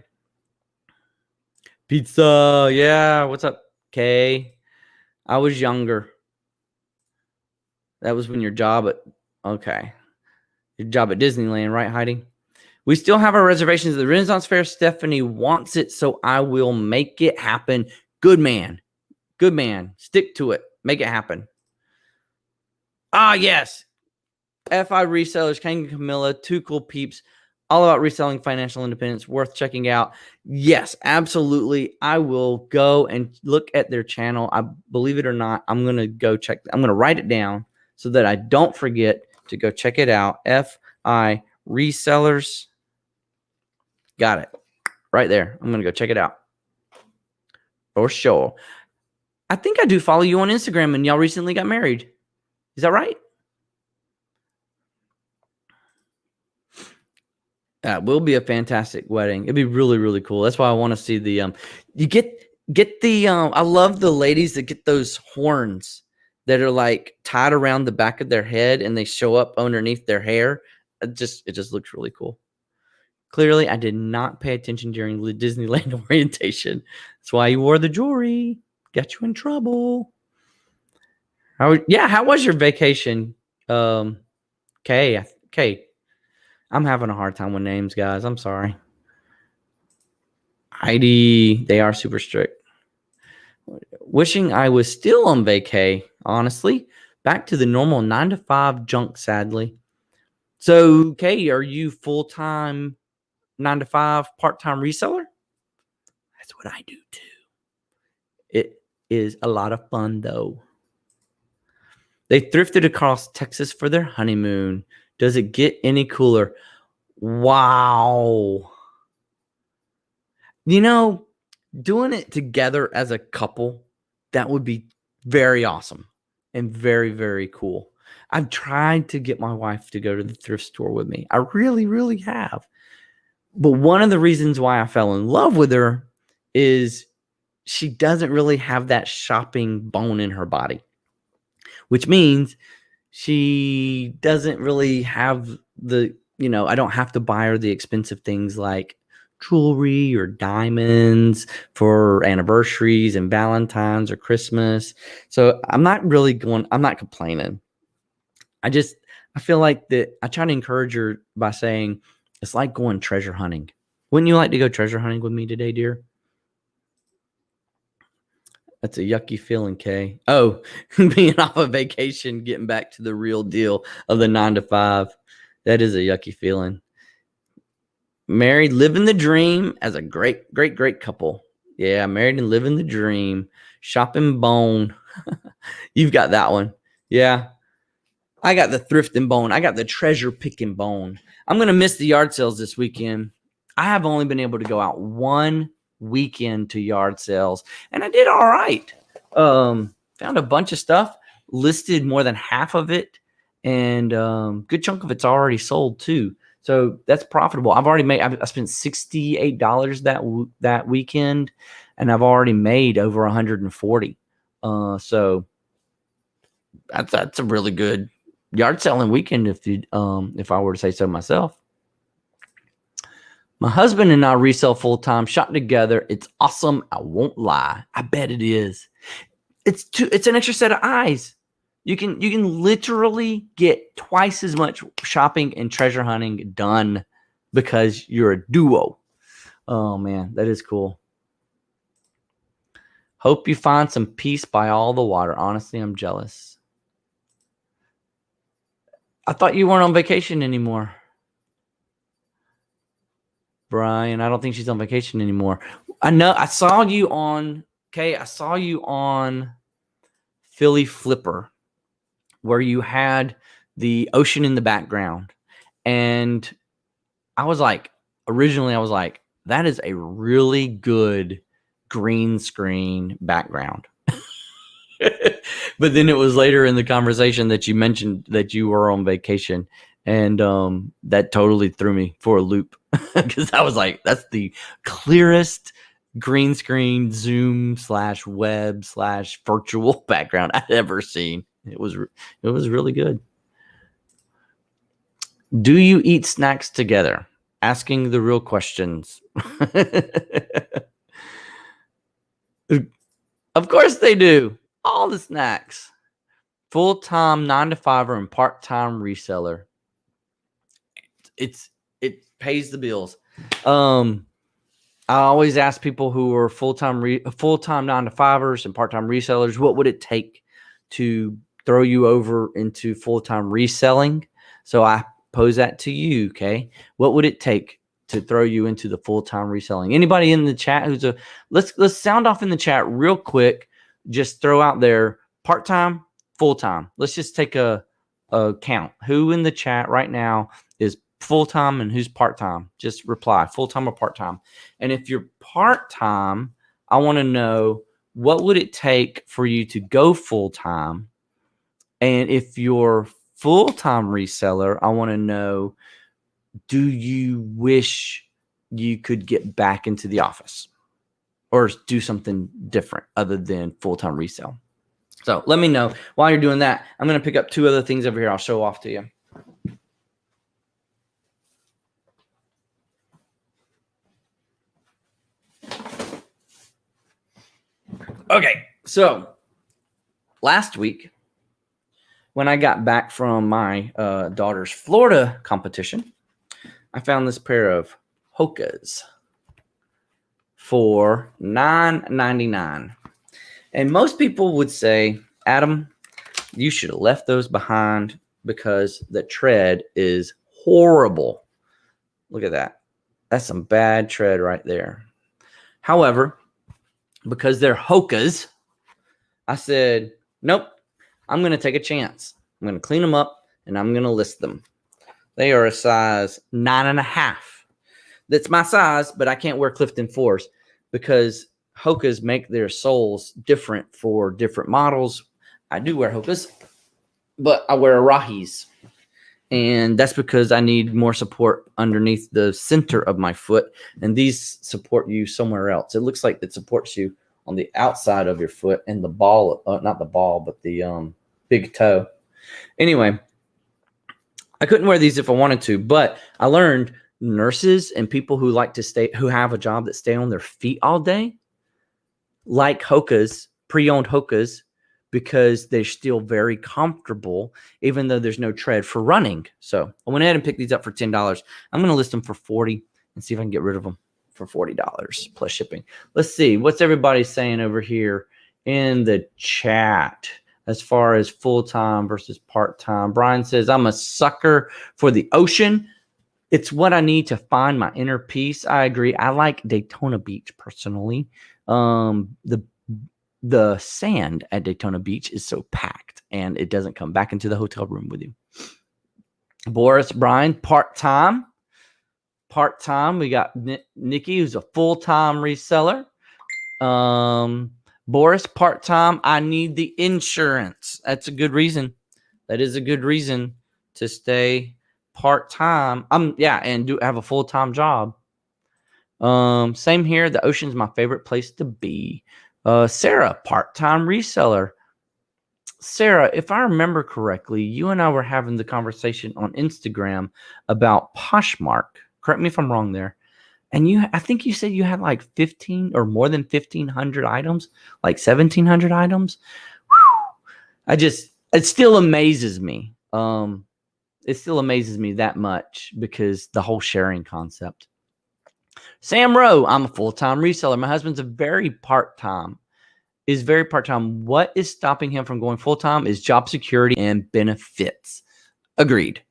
Pizza. Yeah, what's up, Kay? I was younger. That was when your job at Disneyland, right, Heidi? We still have our reservations at the Renaissance Fair. Stephanie wants it, so I will make it happen. Good man. Good man. Stick to it. Make it happen. Ah, yes. FI Resellers, Kang and Camilla, two cool peeps. All about reselling, financial independence, worth checking out. Yes, absolutely. I will go and look at their channel. I believe it or not, I'm going to go check. I'm going to write it down so that I don't forget to go check it out. FI Resellers. Got it. Right there. I'm going to go check it out. For sure. I think I do follow you on Instagram, and y'all recently got married. Is that right? That will be a fantastic wedding. It'd be really, really cool. That's why I want to see the you get the I love the ladies that get those horns that are like tied around the back of their head and they show up underneath their hair. It just looks really cool. Clearly, I did not pay attention during the Disneyland orientation. That's why you wore the jewelry. Got you in trouble. How was your vacation? Kay. I'm having a hard time with names, guys. I'm sorry. Heidi, they are super strict. Wishing I was still on vacay, honestly. Back to the normal 9 to 5 junk, sadly. So, Kay, are you full-time 9 to 5 part-time reseller? That's what I do too. It is a lot of fun, though. They thrifted across Texas for their honeymoon. Does it get any cooler? Wow. You know, doing it together as a couple, that would be very awesome and very, very cool. I've tried to get my wife to go to the thrift store with me. I really, really have. But one of the reasons why I fell in love with her is she doesn't really have that shopping bone in her body, which means she doesn't really have I don't have to buy her the expensive things like jewelry or diamonds for anniversaries and Valentine's or Christmas. So I'm not complaining. I feel like that I try to encourage her by saying it's like going treasure hunting. Wouldn't you like to go treasure hunting with me today, dear? That's a yucky feeling, Kay. Oh, being off of vacation, getting back to the real deal of the 9 to 5. That is a yucky feeling. Married, living the dream as a great, great, great couple. Yeah, married and living the dream. Shopping bone. You've got that one. Yeah. I got the thrifting bone. I got the treasure picking bone. I'm going to miss the yard sales this weekend. I have only been able to go out one weekend to yard sales, and I did all right. Found a bunch of stuff, listed more than half of it, and good chunk of it's already sold too. So that's profitable. I spent $68 that weekend, and I've already made over 140. So that's a really good yard selling weekend if I were to say so myself. My husband and I resell full-time, shop together. It's awesome. I won't lie. I bet it is. It's an extra set of eyes. You can literally get twice as much shopping and treasure hunting done because you're a duo. Oh man, that is cool. Hope you find some peace by all the water. Honestly, I'm jealous. I thought you weren't on vacation anymore. Brian, I don't think she's on vacation anymore. I know I saw you on Philly Flipper where you had the ocean in the background. And originally I was like, that is a really good green screen background. But then it was later in the conversation that you mentioned that you were on vacation. And that totally threw me for a loop because I was like, that's the clearest green screen Zoom /web /virtual background I'd ever seen. It was really good. Do you eat snacks together? Asking the real questions. Of course they do. All the snacks. Full-time 9-to-5er and part-time reseller. It pays the bills. I always ask people who are full-time 9-to-5ers and part-time resellers, what would it take to throw you over into full-time reselling? So I pose that to you, okay? What would it take to throw you into the full-time reselling? Anybody in the chat let's sound off in the chat real quick. Just throw out there part-time, full-time. Let's just take a count. Who in the chat right now is full-time and who's part-time? Just reply full-time or part-time. And if you're part-time, I want to know what would it take for you to go full-time? And if you're full-time reseller, I want to know, do you wish you could get back into the office or do something different other than full-time resell? So let me know. While you're doing that, I'm going to pick up two other things over here. I'll show off to you. Okay, so last week, when I got back from my daughter's Florida competition, I found this pair of Hokas for $9.99. And most people would say, Adam, you should have left those behind because the tread is horrible. Look at that. That's some bad tread right there. However, because they're Hokas, I said, nope, I'm going to take a chance. I'm going to clean them up and I'm going to list them. They are a size 9.5. That's my size, but I can't wear Clifton 4s because Hokas make their soles different for different models. I do wear Hokas, but I wear Rahis. And that's because I need more support underneath the center of my foot. And these support you somewhere else. It looks like it supports you on the outside of your foot and the ball, not the ball, but the big toe. Anyway, I couldn't wear these if I wanted to, but I learned nurses and people who who have a job that stay on their feet all day, like Hokas, pre-owned Hokas, because they're still very comfortable, even though there's no tread for running. So I went ahead and picked these up for $10. I'm going to list them for $40 and see if I can get rid of them for $40 plus shipping. Let's see. What's everybody saying over here in the chat as far as full-time versus part-time? Brian says, I'm a sucker for the ocean. It's what I need to find my inner peace. I agree. I like Daytona Beach personally. The the sand at Daytona Beach is so packed and it doesn't come back into the hotel room with you. Boris Bryan, part-time. We got Nikki, who's a full-time reseller. Boris, part-time. I need the insurance. That's a good reason. That is a good reason to stay part-time. And do have a full-time job. Same here. The ocean's my favorite place to be. Sarah, part-time reseller. Sarah, if I remember correctly, you and I were having the conversation on Instagram about Poshmark. Correct me if I'm wrong there. And I think you said you had like 15 or more than 1,500 items, like 1,700 items. Whew. It still amazes me. It still amazes me that much because the whole sharing concept. Sam Rowe, I'm a full-time reseller. My husband's very part-time. What is stopping him from going full-time is job security and benefits. Agreed.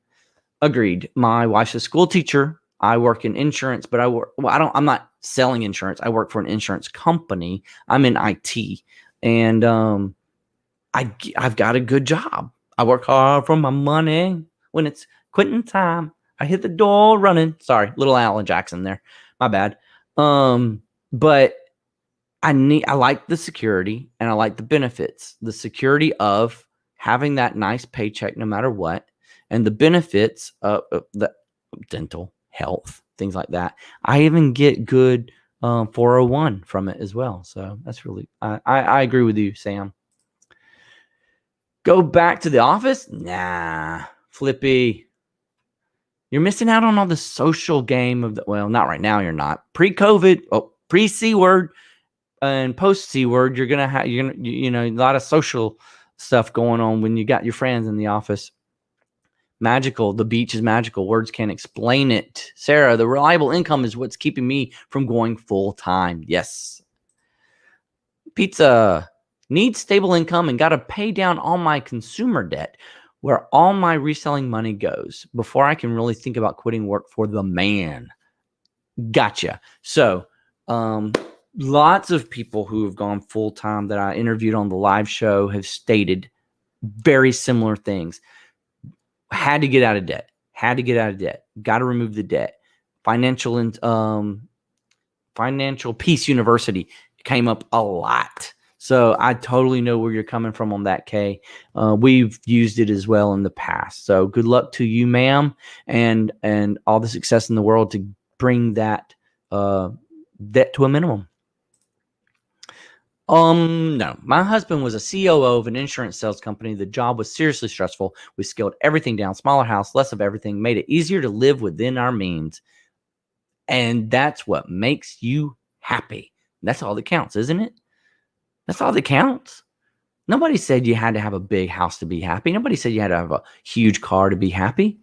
My wife's a school teacher. I work in insurance, but I'm not selling insurance. I work for an insurance company. I'm in IT, and I've got a good job. I work hard for my money. When it's quitting time, I hit the door running. Sorry, little Alan Jackson there. My bad. But I like the security and I like the benefits. The security of having that nice paycheck no matter what, and the benefits of the dental, health, things like that. I even get good 401 from it as well. So that's really, I agree with you, Sam. Go back to the office? Nah, Flippy. You're missing out on all the social game of not right now. You're not. Pre-COVID, pre-C word and post-C word, you're gonna have a lot of social stuff going on when you got your friends in the office. Magical. The beach is magical. Words can't explain it. Sarah, the reliable income is what's keeping me from going full time. Yes. Pizza. Need stable income and got to pay down all my consumer debt, where all my reselling money goes before I can really think about quitting work for the man. Gotcha. So, lots of people who have gone full time that I interviewed on the live show have stated very similar things. Had to get out of debt. Got to remove the debt. Financial Peace University came up a lot. So I totally know where you're coming from on that, Kay. We've used it as well in the past. So good luck to you, ma'am, and all the success in the world to bring that debt to a minimum. No, my husband was a COO of an insurance sales company. The job was seriously stressful. We scaled everything down, smaller house, less of everything, made it easier to live within our means. And that's what makes you happy. That's all that counts, isn't it? That's all that counts. Nobody said you had to have a big house to be happy. Nobody said you had to have a huge car to be happy.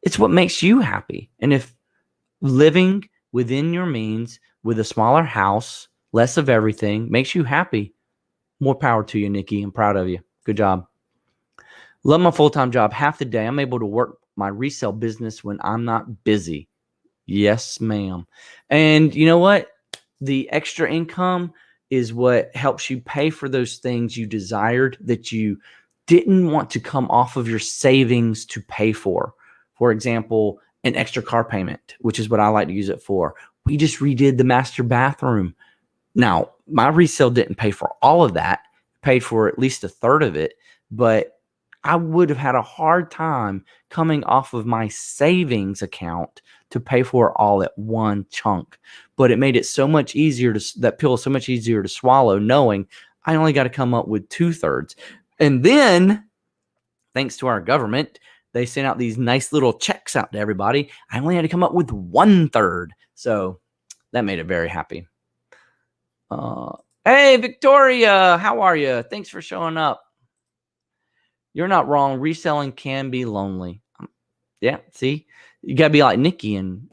It's what makes you happy. And if living within your means with a smaller house, less of everything, makes you happy, more power to you, Nikki. I'm proud of you. Good job. Love my full-time job. Half the day, I'm able to work my resale business when I'm not busy. Yes, ma'am. And you know what? The extra income is what helps you pay for those things you desired that you didn't want to come off of your savings to pay for. For example, an extra car payment, which is what I like to use it for. We just redid the master bathroom. Now, my resale didn't pay for all of that, paid for at least a third of it, but I would have had a hard time coming off of my savings account to pay for it all at one chunk. But it made it so much easier that pill is so much easier to swallow, knowing I only got to come up with 2/3. And then, thanks to our government, they sent out these nice little checks out to everybody. I only had to come up with 1/3. So that made it very happy. Hey, Victoria, how are you? Thanks for showing up. You're not wrong. Reselling can be lonely. Yeah, see, you gotta be like Nikki and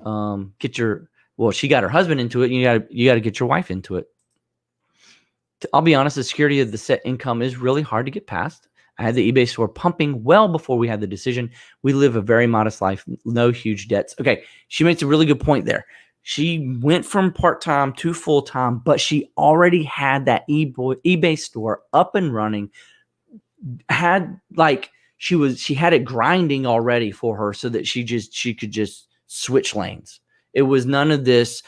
get your. Well, she got her husband into it. And you gotta get your wife into it. I'll be honest. The security of the set income is really hard to get past. I had the eBay store pumping well before we had the decision. We live a very modest life, no huge debts. Okay, she makes a really good point there. She went from part-time to full-time, but she already had that eBay store up and running. She had it grinding already for her so that she could just switch lanes. It was none of this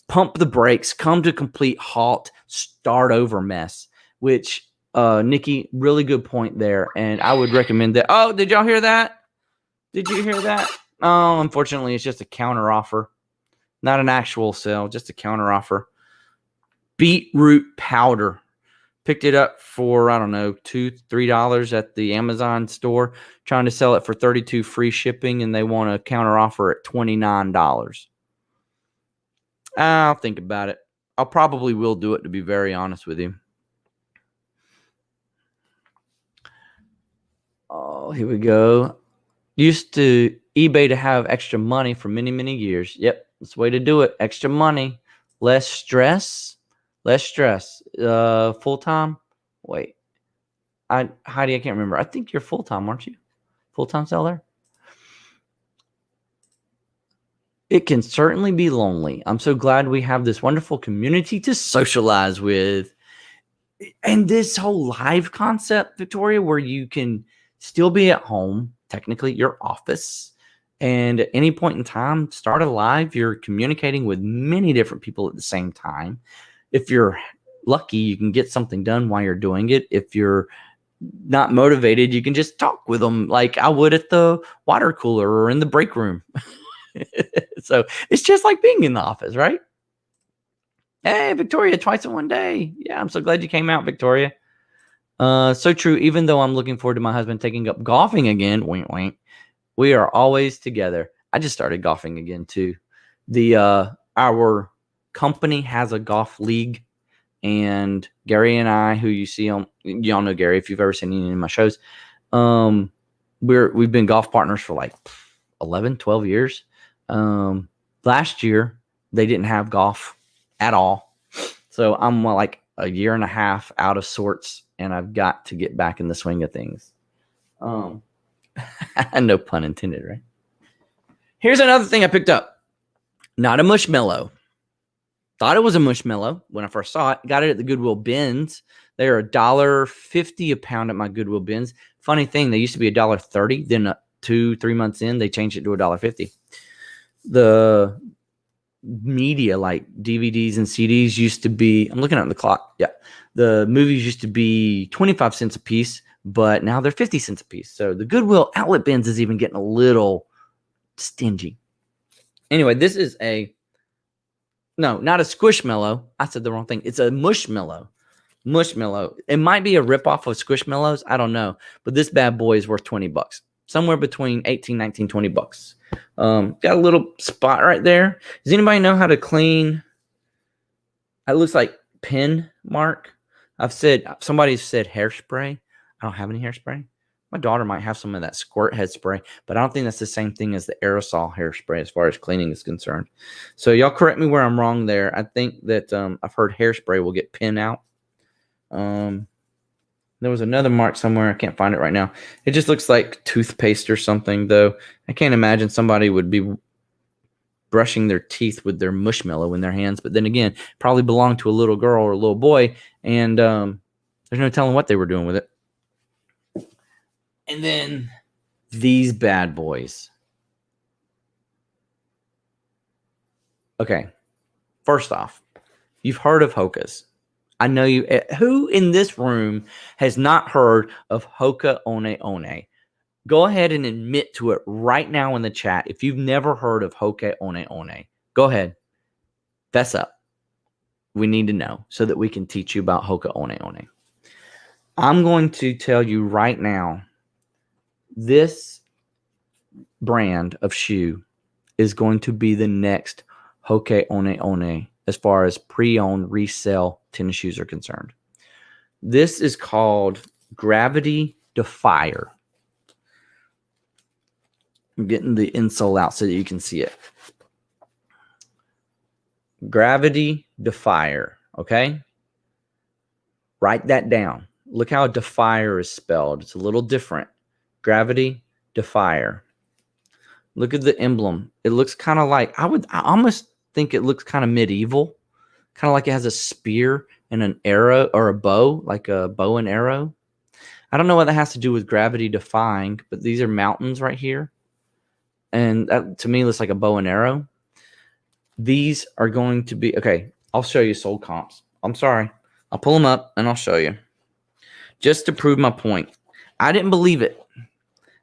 pump the brakes, come to complete halt, start over mess, which Nikki, really good point there. And I would recommend that. Oh, did y'all hear that? Did you hear that? Oh, unfortunately, it's just a counter offer. Not an actual sale, just a counter offer. Beetroot powder. Picked it up for, I don't know, $2-3 at the Amazon store. Trying to sell it for $32 free shipping, and they want a counter offer at $29. I'll think about it. I'll probably will do it, to be very honest with you. Oh, here we go. Used to eBay to have extra money for many, many years. Yep, that's the way to do it. Extra money, less stress, Full time. Wait, Heidi, I can't remember. I think you're full time, aren't you? Full time seller. It can certainly be lonely. I'm so glad we have this wonderful community to socialize with. And this whole live concept, Victoria, where you can still be at home, technically your office, and at any point in time, start a live. You're communicating with many different people at the same time. If you're lucky, you can get something done while you're doing it. If you're not motivated, you can just talk with them like I would at the water cooler or in the break room. So it's just like being in the office, right? Hey, Victoria, twice in one day. Yeah, I'm so glad you came out, Victoria. So true. Even though I'm looking forward to my husband taking up golfing again, wink, wink, we are always together. I just started golfing again too. Our company has a golf league, and Gary and I, who you see on, y'all know Gary if you've ever seen any of my shows. We've been golf partners for like 11, 12 years. Last year they didn't have golf at all, so I'm like a year and a half out of sorts, and I've got to get back in the swing of things. No pun intended, right? Here's another thing I picked up. Not a mushmallow. Thought it was a mushmallow when I first saw it. Got it at the Goodwill bins. They are $1.50 a pound at my Goodwill bins. Funny thing, they used to be $1.30. Then 2-3 months in, they changed it to $1.50. The media like DVDs and CDs used to be, I'm looking at the clock. Yeah. The movies used to be 25 cents a piece, but now they're 50 cents a piece. So the Goodwill outlet bins is even getting a little stingy. Anyway, this is no, not a Squishmallow. I said the wrong thing. It's a Mushmallow. Mushmallow. It might be a ripoff of Squishmallows. I don't know. But this bad boy is worth $20. Somewhere between 18, 19, $20. Got a little spot right there. Does anybody know how to clean? It looks like pin mark. Somebody said hairspray. I don't have any hairspray. My daughter might have some of that squirt head spray, but I don't think that's the same thing as the aerosol hairspray as far as cleaning is concerned. So y'all correct me where I'm wrong there. I think that I've heard hairspray will get pin out. There was another mark somewhere. I can't find it right now. It just looks like toothpaste or something, though. I can't imagine somebody would be brushing their teeth with their mushmallow in their hands. But then again, probably belonged to a little girl or a little boy, and there's no telling what they were doing with it. And then these bad boys. Okay, first off, you've heard of Hoka's. I know you. Who in this room has not heard of Hoka One One? Go ahead and admit to it right now in the chat if you've never heard of Hoka One One. Go ahead. Fess up. We need to know so that we can teach you about Hoka One One. I'm going to tell you right now, this brand of shoe is going to be the next Hoka One One as far as pre-owned resale tennis shoes are concerned. This is called Gravity Defier. I'm getting the insole out so that you can see it. Gravity Defier, okay? Write that down. Look how Defier is spelled. It's a little different. Gravity Defier. Look at the emblem. It looks kind of like, I almost think it looks kind of medieval, kind of like it has a spear and an arrow or a bow, like a bow and arrow. I don't know what that has to do with gravity defying, but these are mountains right here. And that, to me, looks like a bow and arrow. These are going to be, okay, I'll show you sold comps. I'm sorry. I'll pull them up and I'll show you. Just to prove my point. I didn't believe it.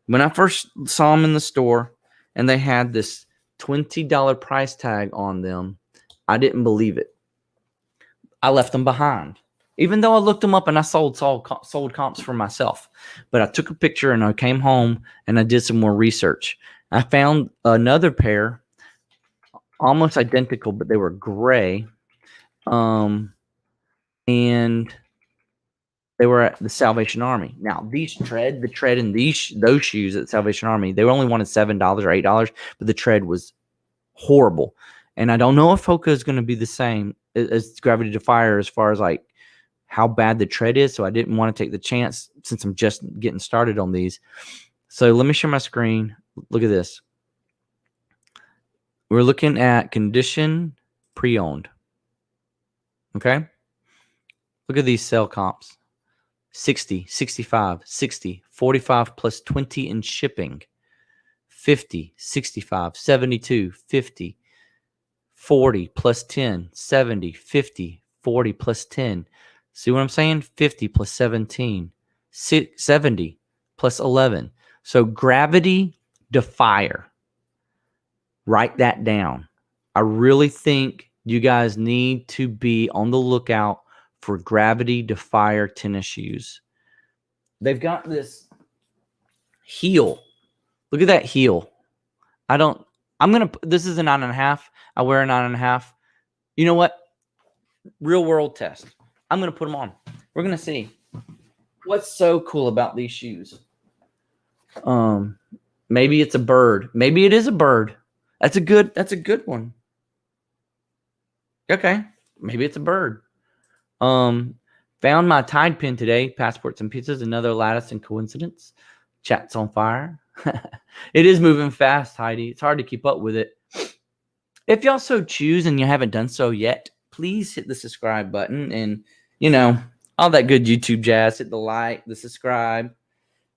When I first saw them in the store and they had this $20 price tag on them, I didn't believe it. I left them behind. Even though I looked them up and I sold comps for myself. But I took a picture and I came home and I did some more research. I found another pair, almost identical, but they were gray. And they were at the Salvation Army. Now, the tread in those shoes at the Salvation Army, they only wanted $7 or $8, but the tread was horrible. And I don't know if Hoka is going to be the same as Gravity Defier as far as like how bad the tread is. So I didn't want to take the chance since I'm just getting started on these. So let me share my screen. Look at this. We're looking at condition pre-owned. Okay. Look at these sell comps. 60, 65, 60, 45 plus 20 in shipping. 50, 65, 72, 50, 40 plus 10, 70, 50, 40 plus 10. See what I'm saying? 50 plus 17, 70 plus 11. So Gravity Defier. Write that down. I really think you guys need to be on the lookout for Gravity Defier tennis shoes. They've got this heel. Look at that heel. This is a 9.5. I wear a 9.5. You know what? Real world test. I'm going to put them on. We're going to see what's so cool about these shoes. Maybe it's a bird. Maybe it is a bird. That's a good one. Okay. Maybe it's a bird. Found my Tide pin today. Passports and pizzas. Another lattice and coincidence. Chat's on fire. It is moving fast, Heidi. It's hard to keep up with it. If y'all so choose and you haven't done so yet, please hit the subscribe button and, all that good YouTube jazz. Hit the like, the subscribe.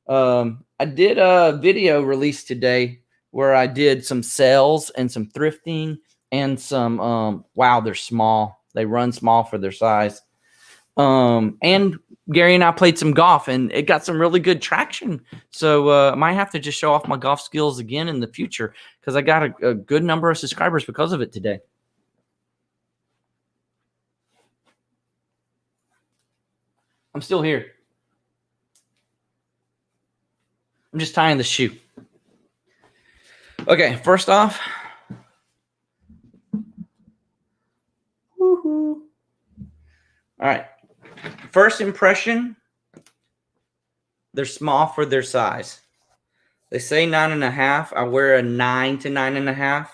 I did a video release today where I did some sales and some thrifting and some, wow, they're small. They run small for their size. And Gary and I played some golf and it got some really good traction. So, I might have to just show off my golf skills again in the future because I got a good number of subscribers because of it today. I'm still here. I'm just tying the shoe. Okay, first off. Woohoo. All right. First impression, they're small for their size. They say 9.5. I wear a 9 to 9.5,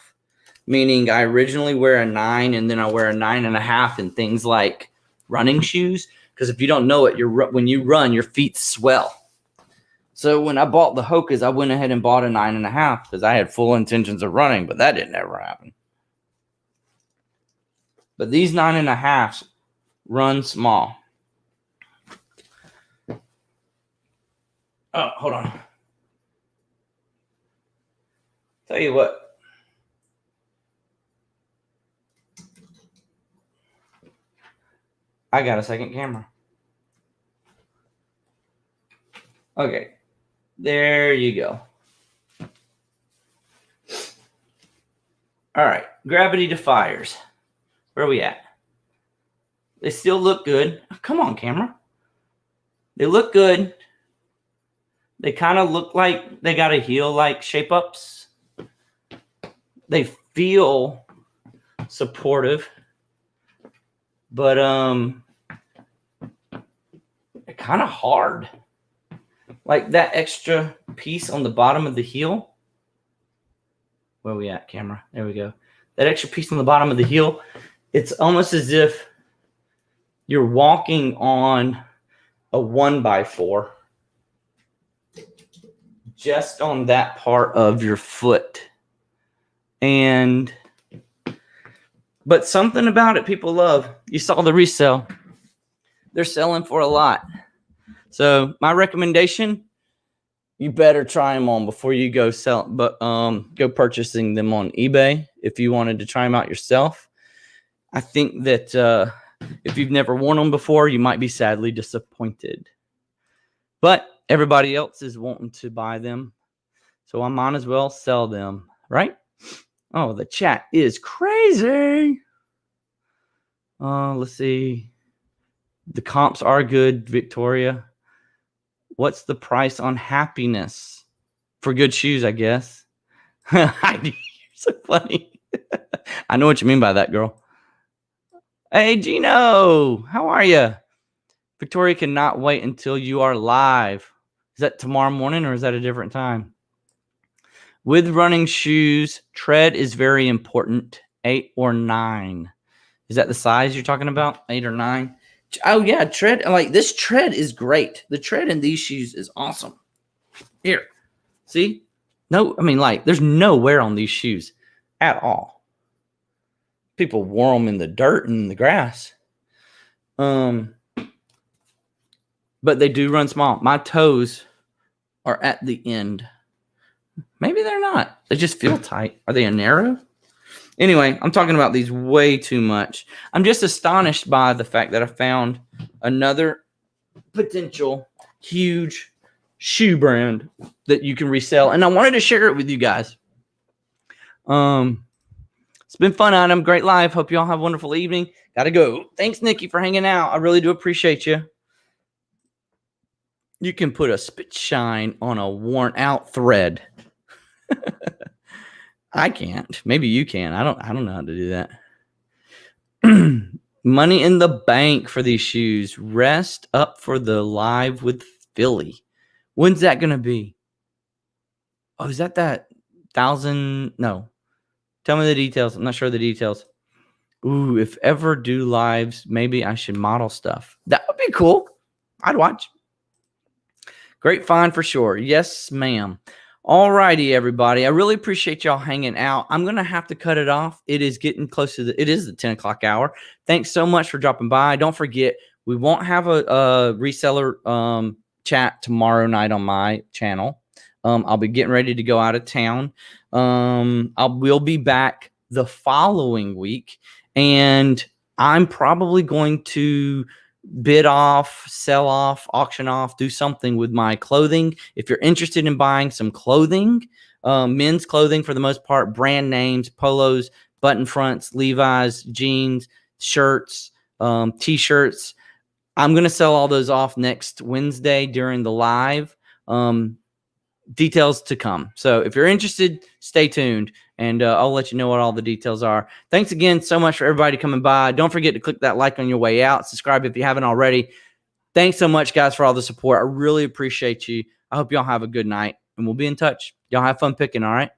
meaning I originally wear a 9 and then I wear a 9.5 in things like running shoes. Because if you don't know it, when you run, your feet swell. So when I bought the Hokas, I went ahead and bought a 9.5 because I had full intentions of running, but that didn't ever happen. But these 9.5s run small. Oh, hold on. Tell you what. I got a second camera. Okay. There you go. All right. Gravity Defiers. Where are we at? They still look good. Come on, camera. They look good. They kind of look like they got a heel like shape ups. They feel supportive, but they're kind of hard. Like that extra piece on the bottom of the heel. Where are we at, camera? There we go. That extra piece on the bottom of the heel, it's almost as if you're walking on a 1x4 just on that part of your foot. And But something about it people love. You saw the resell. They're selling for a lot. So my recommendation, you better try them on before you go sell, but go purchasing them on eBay if you wanted to try them out yourself. I think that if you've never worn them before, you might be sadly disappointed. But everybody else is wanting to buy them, so I might as well sell them, right? Oh, the chat is crazy. Let's see. The comps are good, Victoria. What's the price on happiness? For good shoes, I guess. You're so funny. I know what you mean by that, girl. Hey, Gino. How are you? Victoria cannot wait until you are live. Is that tomorrow morning or is that a different time? With running shoes, tread is very important. 8 or 9. Is that the size you're talking about? 8 or 9? Oh, yeah, tread. Like, this tread is great. The tread in these shoes is awesome. Here. See? No, I mean, like, there's no wear on these shoes at all. People wore them in the dirt and the grass. But they do run small. My toes are at the end. Maybe they're not. They just feel tight. Are they a narrow? Anyway, I'm talking about these way too much. I'm just astonished by the fact that I found another potential huge shoe brand that you can resell. And I wanted to share it with you guys. It's been fun, Adam. Great live. Hope you all have a wonderful evening. Gotta go. Thanks, Nikki, for hanging out. I really do appreciate you. You can put a spit shine on a worn out thread. I can't. Maybe you can. I don't know how to do that. Money in the bank for these shoes. Rest up for the live with Philly. When's that gonna be? Oh, is that 1,000? No. Tell me the details. I'm not sure the details. Ooh, if ever do lives, maybe I should model stuff. That would be cool. I'd watch. Great find for sure. Yes, ma'am. All righty, everybody. I really appreciate y'all hanging out. I'm going to have to cut it off. It is getting close to it is the 10 o'clock hour. Thanks so much for dropping by. Don't forget, we won't have a reseller chat tomorrow night on my channel. I'll be getting ready to go out of town. We'll be back the following week, and I'm probably going to bid off, sell off, auction off, do something with my clothing. If you're interested in buying some clothing, men's clothing for the most part, brand names, polos, button fronts, Levi's, jeans, shirts, t-shirts, I'm going to sell all those off next Wednesday during the live. Details to come. So if you're interested, stay tuned, and I'll let you know what all the details are. Thanks again so much for everybody coming by. Don't forget to click that like on your way out. Subscribe if you haven't already. Thanks so much, guys, for all the support. I really appreciate you. I hope y'all have a good night, and we'll be in touch. Y'all have fun picking, all right?